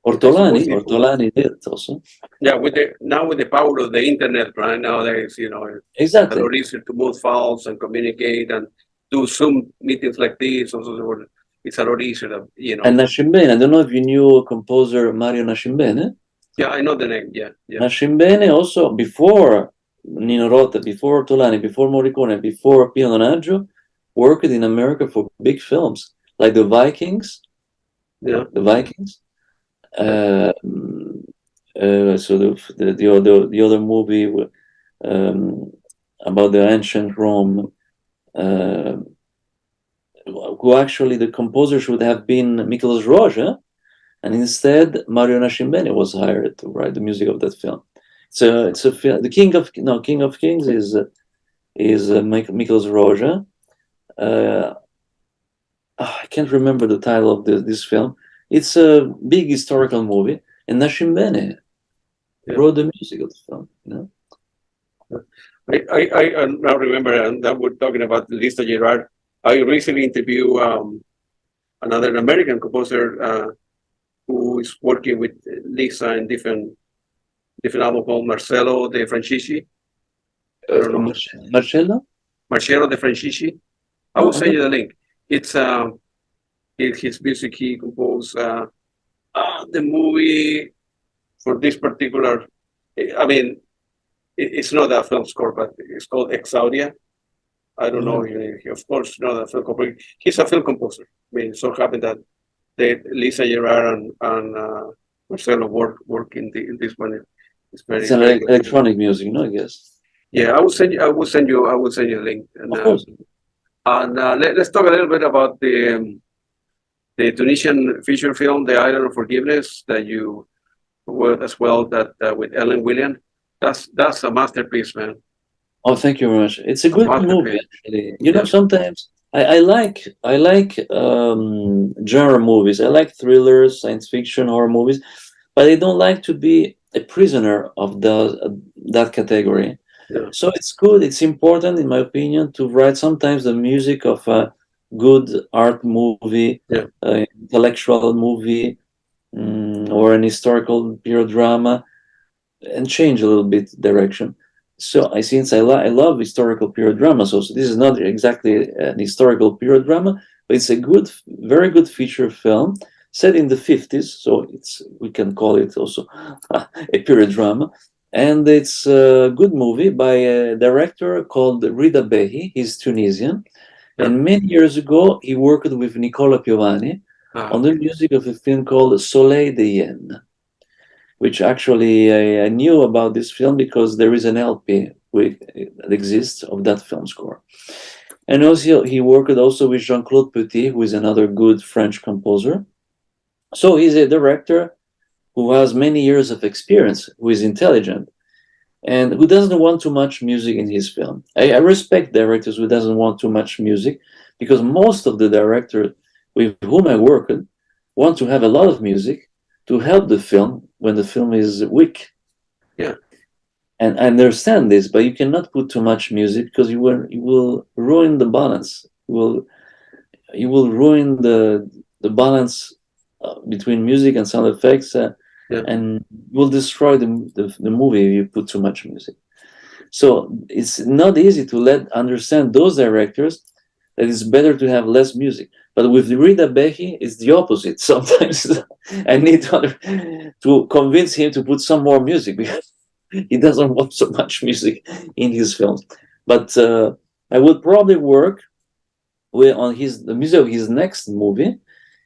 Ortolani did it also. Yeah, with the power of the internet right nowadays, Exactly. it's a lot easier to move files and communicate and do Zoom meetings like this. Also, it's a lot easier, And Nascimbene, I don't know if you knew composer Mario Nascimbene. Yeah, I know the name. Yeah. Nascimbene also, before Nino Rota, before Ortolani, before Morricone, before Pino Donaggio, worked in America for big films like The Vikings. Yeah. The Vikings. So the other movie about the ancient Rome, who actually the composer should have been Miklos Rozsa, and instead Mario Nascimbene was hired to write the music of that film. So it's a film. The King of Kings is Miklos Rozsa. I can't remember the title of this film. It's a big historical movie, and Nascimbene wrote the music of the film. I now remember that we're talking about Lisa Gerard. I recently interviewed another American composer who is working with Lisa in different albums called Marcello De Francisci. I don't know. Marcello? Marcello De Francisci. I will send you the link. It's his music. He composed the movie for this particular. I mean, it's not a film score, but it's called Exaudia. I don't know. He, of course, not a film composer. He's a film composer. I mean, it so happened that Lisa Yared and Marcelo work in this one. It's very. It's an electronic music, no? I guess. Yeah, I will send you. I will send you a link. And, of course. And let's talk a little bit about the Tunisian feature film, The Island of Forgiveness, that you worked as well. That with Ellen Williams. That's a masterpiece, man. Oh, thank you very much. It's a good movie, actually. You know, sometimes I like genre movies. I like thrillers, science fiction, horror movies, but I don't like to be a prisoner of that category. Yeah. So it's good. It's important, in my opinion, to write sometimes the music of a good art movie, intellectual movie, or an historical period drama, and change a little bit direction. So since I love historical period dramas, so this is not exactly an historical period drama, but it's a very good feature film set in the 50s. So we can call it also a period drama, and it's a good movie by a director called Rida Behi. He's Tunisian, and many years ago he worked with Nicola Piovani on the music of a film called Soleil de Yen, which actually I knew about this film because there is an LP that exists of that film score. And also he worked also with Jean-Claude Petit, who is another good French composer. So he's a director who has many years of experience, who is intelligent, and who doesn't want too much music in his film. I respect directors who doesn't want too much music, because most of the directors with whom I worked want to have a lot of music to help the film when the film is weak. Yeah. And I understand this, but you cannot put too much music because you will ruin the balance. You will ruin the balance between music and sound effects, and will destroy the movie if you put too much music. So it's not easy to understand those directors that it's better to have less music. But with Rida Behi, it's the opposite. Sometimes I need to convince him to put some more music because he doesn't want so much music in his films. But I would probably work on the music of his next movie,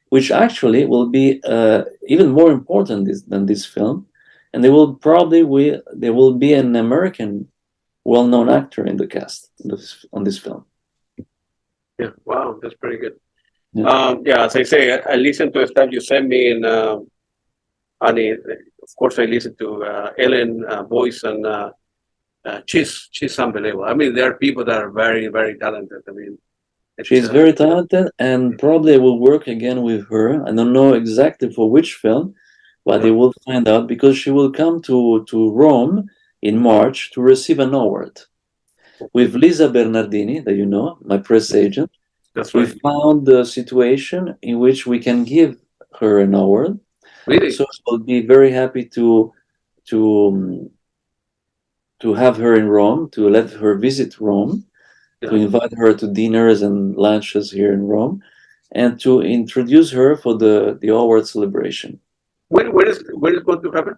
which actually will be even more important than this film. And there will be an American well-known actor in the cast on this film. Yeah, wow, that's pretty good. As I say, I listened to the stuff you sent me, and of course I listened to Ellen voice, and she's unbelievable. I mean, there are people that are very, very talented. I mean, she's very talented, and probably I will work again with her. I don't know exactly for which film, but I will find out, because she will come to Rome in March to receive an award with Lisa Bernardini, that you know, my press agent. That's right. We found the situation in which we can give her an award. Really? So I'll be very happy to have her in Rome, to let her visit Rome, to invite her to dinners and lunches here in Rome, and to introduce her for the award celebration. When is going to happen?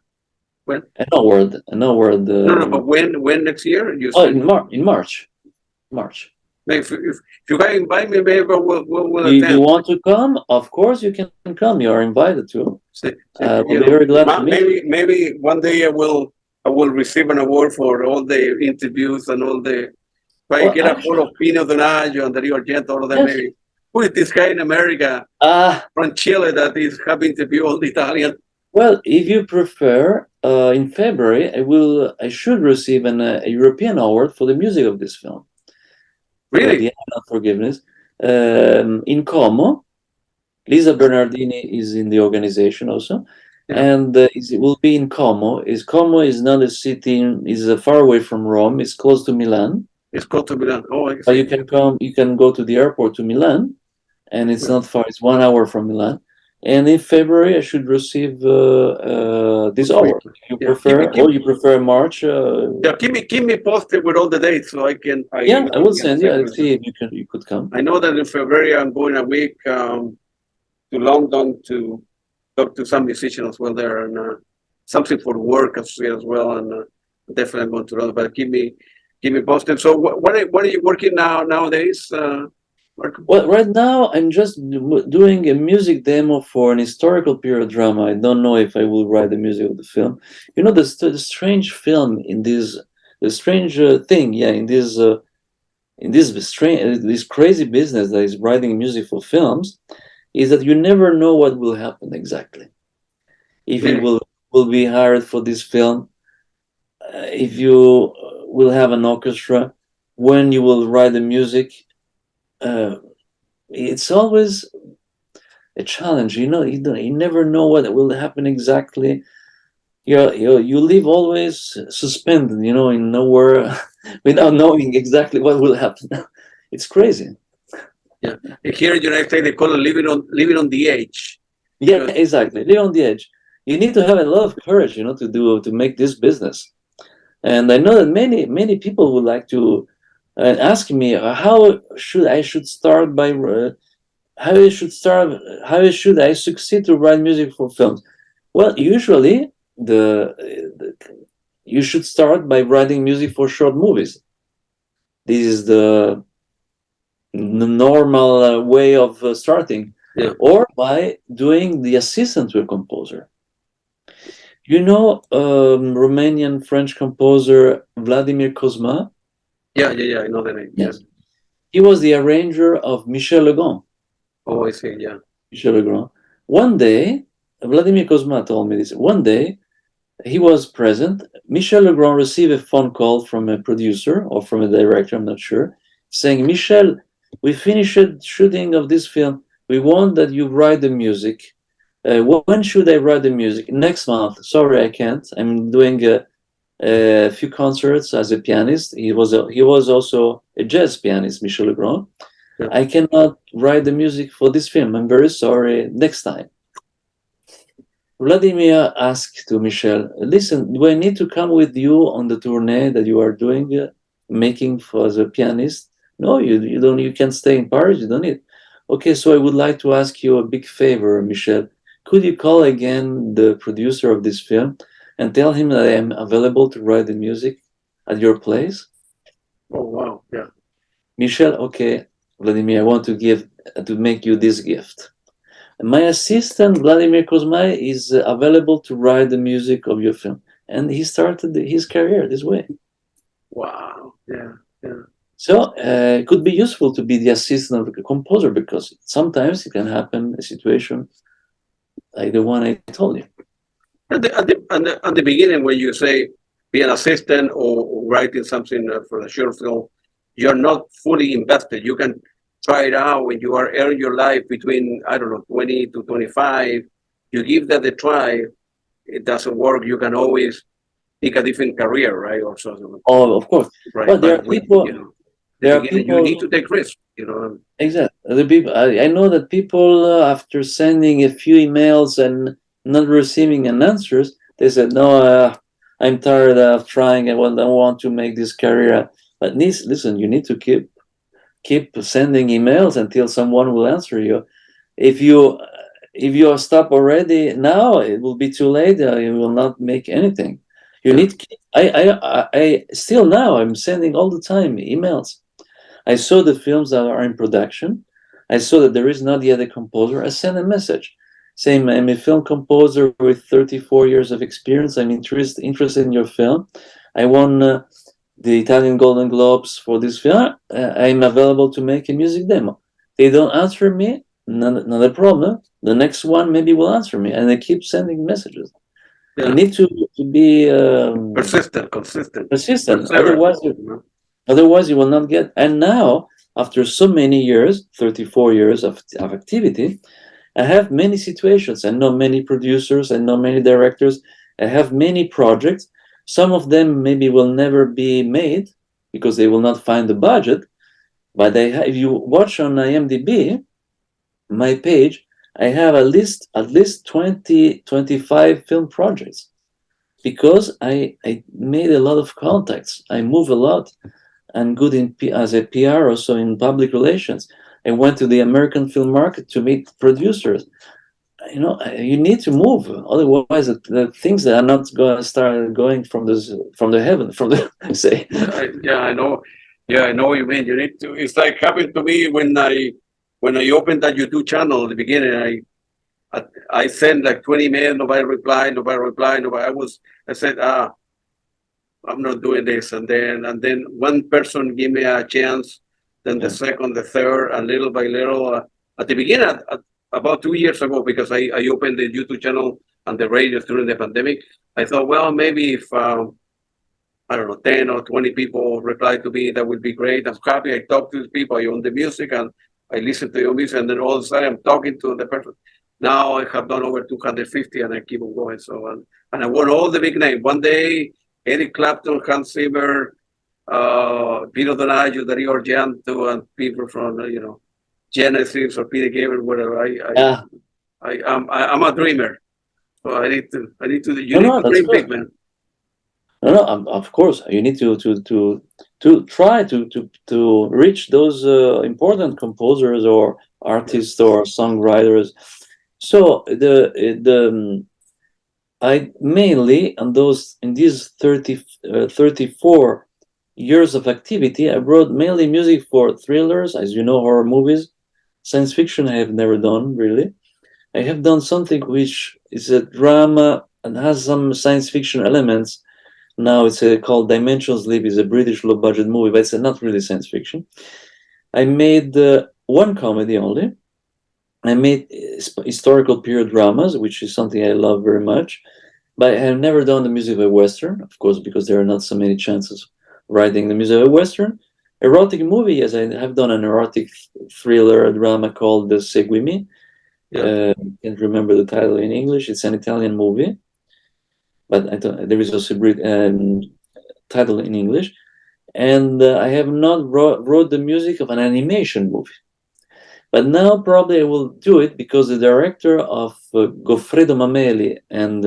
When? An award. No, but when next year? In March. If you guys invite me, maybe we'll If attend. you want to come, of course you can come. You are invited to. We'll be very glad to meet you. Maybe one day I will receive an award for all the interviews and all the. If I get a hold of Pino Donaggio and Dario Argento, all of them, maybe. Who is this guy in America from Chile that is having to interview all the Italian? Well, if you prefer, in February I should receive a European award for the music of this film. Really? The Island of Forgiveness. In Como, Lisa Bernardini is in the organization also, and it will be in Como. Como is not a city; is far away from Rome. It's close to Milan. It's close to Milan. Oh, but you can come. You can go to the airport to Milan, and it's not far. It's 1 hour from Milan. And in February, I should receive this award. You prefer, or you prefer March? Yeah, keep me posted with all the dates so I can. I will send you. I'll see if you could come. I know that in February I'm going a week to London to talk to some musicians as well there, and something for work as well, and definitely going to London. But keep me posted. So what are you working nowadays, Marco? Well, right now I'm just doing a music demo for an historical period drama. I don't know if I will write the music of the film. You know, the strange film in this, the strange thing, in this strange, this crazy business that is writing music for films, is that you never know what will happen exactly. If you will be hired for this film, if you will have an orchestra, when you will write the music. It's always a challenge, you know. You never know what will happen exactly. You live always suspended, you know, in nowhere, without knowing exactly what will happen. It's crazy. Yeah, here in the United States they call it living on the edge. Yeah, exactly. Live on the edge. You need to have a lot of courage, you know, to make this business. And I know that many people would like to ask me how should start by how should I succeed to write music for films. Well, usually you should start by writing music for short movies. This is the normal way of starting, or by doing the assistant to a composer. You know, Romanian French composer Vladimir Cosma? Yeah, I know the name. Yes. He was the arranger of Michel Legrand. Oh, I see, yeah. Michel Legrand. One day, Vladimir Cosma told me this. One day, he was present. Michel Legrand received a phone call from a producer or from a director, I'm not sure, saying, Michel, we finished shooting of this film. We want that you write the music. When should I write the music? Next month. Sorry, I can't. I'm doing a few concerts as a pianist. He was also a jazz pianist, Michel Legrand. Yeah. I cannot write the music for this film. I'm very sorry. Next time. Vladimir asked to Michel, listen, do I need to come with you on the tournée that you are doing, making for as a pianist? No, you don't. You can stay in Paris. You don't need. Okay, so I would like to ask you a big favor, Michel. Could you call again the producer of this film and tell him that I am available to write the music at your place? Oh, wow, yeah. Michel, okay, Vladimir, I want to make you this gift. My assistant, Vladimir Cosma, is available to write the music of your film. And he started his career this way. Wow, yeah. So it could be useful to be the assistant of the composer, because sometimes it can happen a situation like the one I told you. At the beginning, when you say be an assistant or writing something for a short film, you're not fully invested. You can try it out when you are earning your life between, 20 to 25. You give that a try. It doesn't work. You can always pick a different career, right? Or something. Oh, of course. Right. But there are people. You need to take risks. Exactly. The people. I know that people, after sending a few emails and not receiving an answers, they said, "No, I'm tired of trying. I want to make this career." But listen, you need to keep sending emails until someone will answer you. If you stop already now, it will be too late. You will not make anything. You need. I still now. I'm sending all the time emails. I saw the films that are in production. I saw that there is not yet a composer. I sent a message saying, I'm a film composer with 34 years of experience. I'm interested in your film. I won the Italian Golden Globes for this film. I'm available to make a music demo. They don't answer me, not a problem. The next one maybe will answer me. And I keep sending messages. Yeah. You need to be persistent. Otherwise, you will not get. And now, after so many years, 34 years of activity, I have many situations. I know many producers. I know many directors. I have many projects. Some of them maybe will never be made because they will not find the budget. But if you watch on IMDb, my page, I have at least 20, 25 film projects, because I made a lot of contacts. I move a lot. I'm good as a PR, also in public relations. I went to the American film market to meet producers. You know, you need to move, otherwise the things that are not going to start going from the heaven, from the say. Yeah, I know. Yeah, I know what you mean. You need to. It's like happened to me when I opened that YouTube channel at the beginning. I sent like 20 mail, nobody replied, I said, I'm not doing this. And then one person gave me a chance, then the second, the third, and little by little. At the beginning, about 2 years ago, because I opened the YouTube channel and the radio during the pandemic, I thought, well, maybe if I don't know, 10 or 20 people reply to me, that would be great. I'm happy. I talk to these people, I own the music, and I listen to your music, and then all of a sudden I'm talking to the person. Now I have done over 250, and I keep on going. So, and I won all the big names. One day, Eric Clapton, Hans Zimmer, Pino Donaggio, Dario Argento, and people from, Genesis or Peter Gabriel, whatever. I'm a dreamer. So I need to, you need to dream big, man. No, of course, you need to try to reach those important composers or artists or songwriters. So I mainly in these 34 years of activity, I wrote mainly music for thrillers, as you know, horror movies. Science fiction I have never done, really. I have done something which is a drama and has some science fiction elements. Now it's called Dimensions Leap. It's a British low-budget movie, but it's not really science fiction. I made one comedy only. I made historical period dramas, which is something I love very much. But I have never done the music of a Western, of course, because there are not so many chances writing the music of a Western. Erotic movie, yes, I have done an erotic thriller drama called Seguimi. I can't remember the title in English. It's an Italian movie, but there is also a title in English. And I have not wrote the music of an animation movie. But now probably I will do it, because the director of Goffredo Mameli and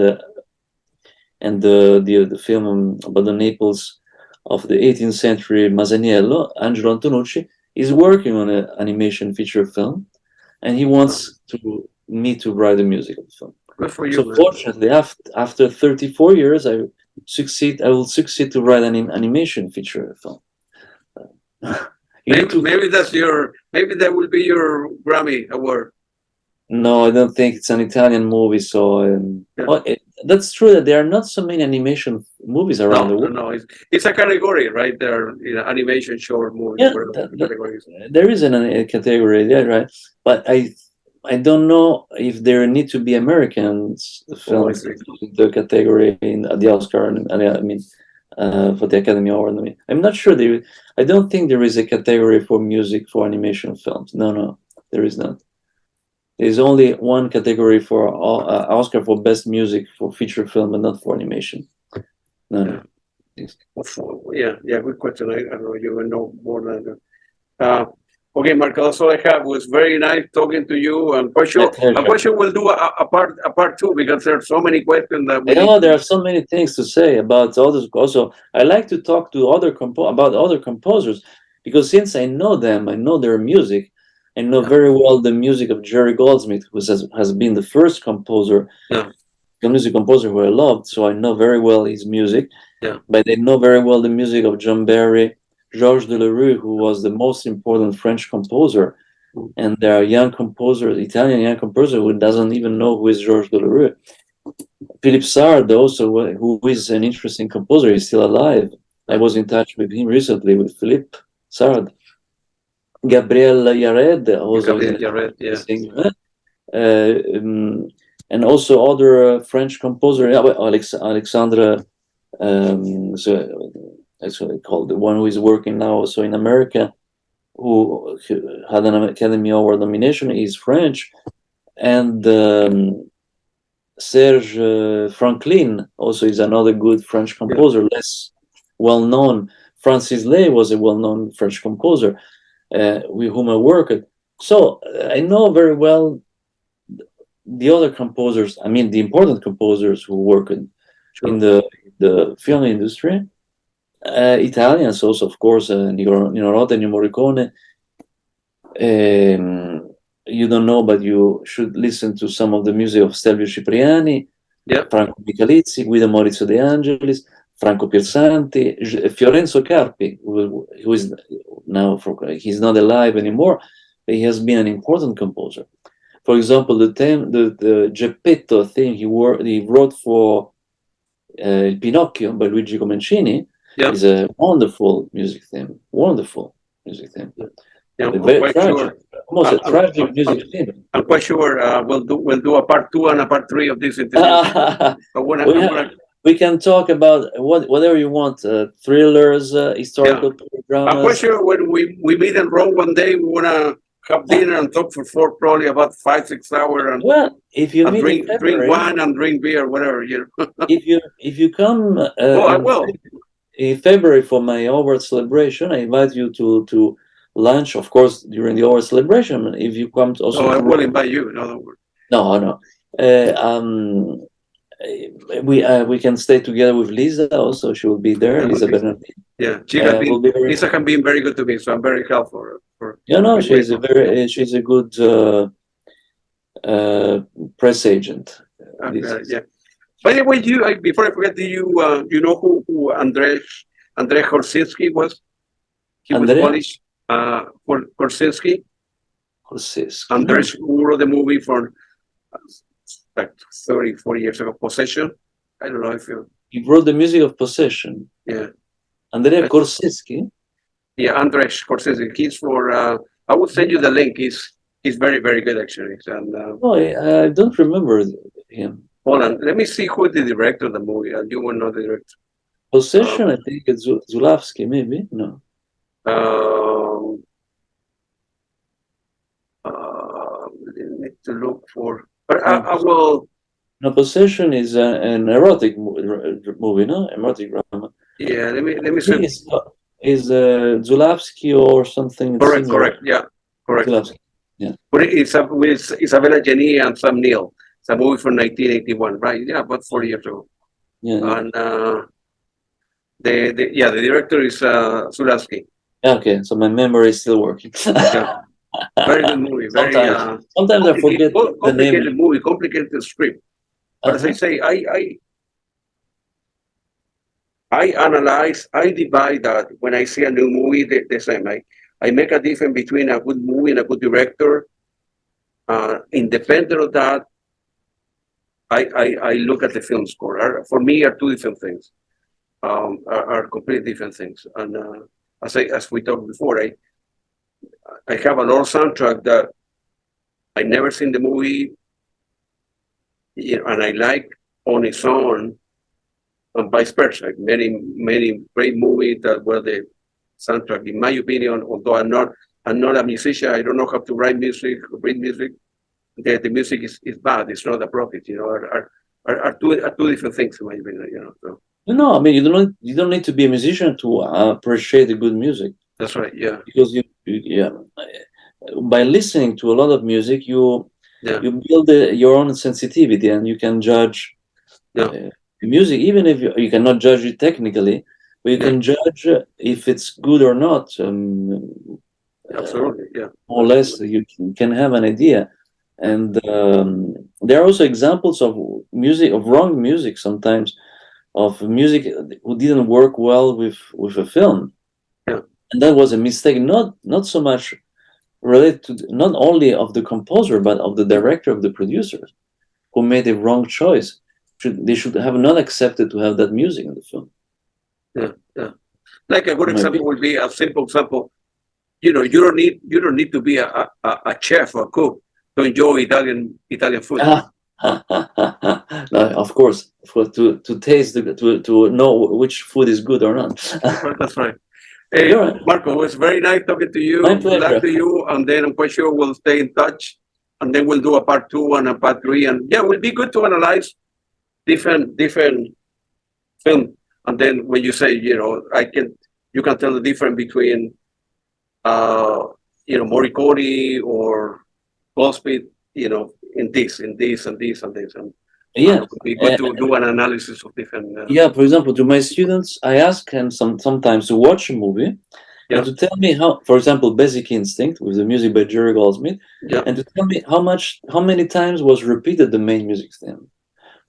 the film about the Naples of the 18th century, Masaniello, Angelo Antonucci, is working on an animation feature film, and he wants me to write the music of the film. Good for you, so man. Fortunately, after 34 years, I will succeed to write an animation feature film. Maybe that will be your Grammy award. No, I don't think it's an Italian movie. So that's true that there are not so many animation movies around the world. No, it's a category, right? There, animation, short movie. Yeah, there is a category, yeah, right. But I don't know if there need to be American films in the category at the Oscar. I mean, for the Academy Award. I mean, I'm not sure I don't think there is a category for music for animation films. No, there is not. There's only one category for Oscar for best music for feature film, but not for animation. No. Yeah, good question. I don't know, you will know more than that. Okay, Marco, that's all I have. It was very nice talking to you. And for sure we'll do a part two, because there are so many questions that there are so many things to say about others. Also, I like to talk to about other composers, because since I know them, I know their music. I know very well the music of Jerry Goldsmith, who has been the first composer, the music composer who I loved. So I know very well his music. But I know very well the music of John Barry, Georges Delerue, who was the most important French composer. And there are Italian young composer who doesn't even know who is Georges Delerue. Philippe Sarde, also, who is an interesting composer, is still alive. I was in touch with him recently, with Philippe Sarde. Gabriel Yared, also and also other French composer, Alexandre, that's what they call the one who is working now also in America, who had an Academy Award nomination. He's French. And Serge Franklin also is another good French composer, less well known. Francis Lay was a well known French composer with whom I worked. So I know very well the other composers. I mean, the important composers who work in the film industry. Italians also, of course, Rotta and Morricone. You don't know, but you should listen to some of the music of Stelvio Cipriani, Yeah. Franco Michalizzi, Guido Maurizio De Angelis, Franco Piersanti, Fiorenzo Carpi, who is now, he's not alive anymore, but he has been an important composer. For example, the Geppetto thing he wrote for Pinocchio by Luigi Comencini is a wonderful music theme. Wonderful music theme. Yeah, Very tragic, almost a tragic music theme. I'm quite sure we'll do a part 2 and a part 3 of this interview. We can talk about whatever you want, thrillers, historical dramas. I'm quite sure when we meet in Rome one day, we want to have dinner and talk for probably about 5-6 hours. And, well, if you meet drink wine and drink beer, whatever, you know. if you come I will. In February for my award celebration, I invite you to lunch, of course, during the award celebration. If you come to also, I will invite you. In other words. No. We can stay together with Lisa. Also, she will be there. Lisa Bernardini. Yeah, Lisa can be very good to me, so I'm very helpful for. She's a good press agent. Yeah. By the way, before I forget, do you know who Andrzej Horsinski was? He was Polish. Horsinski. Andrzej, who wrote the movie for like 30, 40 years ago, Possession. I don't know if you. He wrote the music of Possession. Yeah. Andrzej Horsinski. Yeah, Andrzej Horsinski. He's for. I will send you the link. He's very, very good actually. And I don't remember him. Hold on, let me see who the director of the movie. You will know the director. Possession, I think it's Zulawski, maybe. No. Need to look for. But I will. No, Possession is an erotic movie, no? Erotic drama. Yeah, let me see. Is Zulawski or something? Correct. Yeah, correct. Zulawski. Yeah. But it's with Isabella Gianni and Sam Neill. It's a movie from 1981, right? Yeah, about 40 years ago. Yeah. And the director is Zulawski. Okay, so my memory is still working. Yeah. Very good movie. Very sometimes I forget the name. Complicated movie, complicated script. But as I say, I analyze, I divide that when I see a new movie the same. I make a difference between a good movie and a good director. Independent of that, I look at the film score. For me, are two different things. Are completely different things. And as we talked before, I have an old soundtrack that I never seen the movie, and I like on its own, and vice versa. Many great movies that were the soundtrack, in my opinion. Although I'm not a musician, I don't know how to write music, read music. The music is bad. It's not appropriate. Are two different things in my opinion. So. No, I mean you don't need to be a musician to appreciate the good music. That's right. Yeah. Because by listening to a lot of music, you build your own sensitivity, and you can judge music, even if you cannot judge it technically, but you can judge if it's good or not. Absolutely. Yeah. More or less, you can have an idea. And there are also examples of wrong music sometimes, of music who didn't work well with a film. Yeah. And that was a mistake, not so much related to not only of the composer, but of the director, of the producers, who made a wrong choice. They should have not accepted to have that music in the film. Yeah. Like a good example would be a simple example. You don't need to be a chef or a cook to enjoy Italian food. No, of course, to taste to know which food is good or not. That's right. Hey, right. Marco, it was very nice talking to you. My pleasure. Good luck to you, and then I'm quite sure we'll stay in touch, and then we'll do a part 2 and a part 3, and it will be good to analyze different film, and then when you say you can tell the difference between Morricone or Goldsmith, in this, and this, and this. And Yeah. it would be good to do an analysis of different. Yeah, for example, to my students, I ask them sometimes to watch a movie and to tell me how, for example, Basic Instinct with the music by Jerry Goldsmith, and to tell me how many times was repeated the main music theme.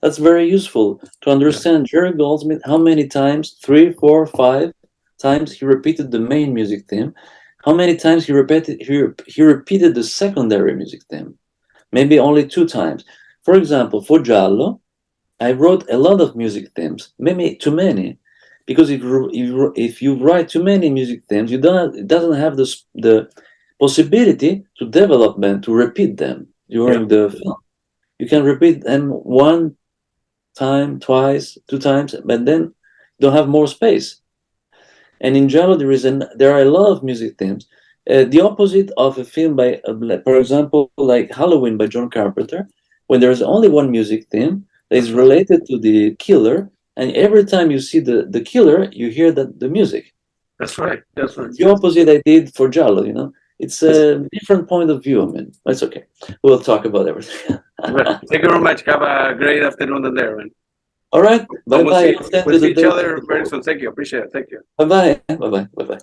That's very useful to understand Jerry Goldsmith, how many times, 3, 4, 5 times he repeated the main music theme, how many times he repeated the secondary music theme. Maybe only 2 times. For example, for Giallo, I wrote a lot of music themes, maybe too many, because if you write too many music themes, it doesn't have the possibility to develop them, to repeat them during the film. You can repeat them 1 time, twice, 2 times, but then you don't have more space. And in Giallo, there are a lot of music themes. The opposite of a film by, for example, like Halloween by John Carpenter, when there is only one music theme that is related to the killer, and every time you see the killer, you hear the music. That's right. That's right. The opposite I did for Giallo, It's a different point of view. I mean, it's okay. We'll talk about everything. Thank you very much. Have a great afternoon in there, man. All right. Bye-bye. We'll see each other very soon. Thank you. Appreciate it. Thank you. Bye-bye. Bye-bye. Bye-bye.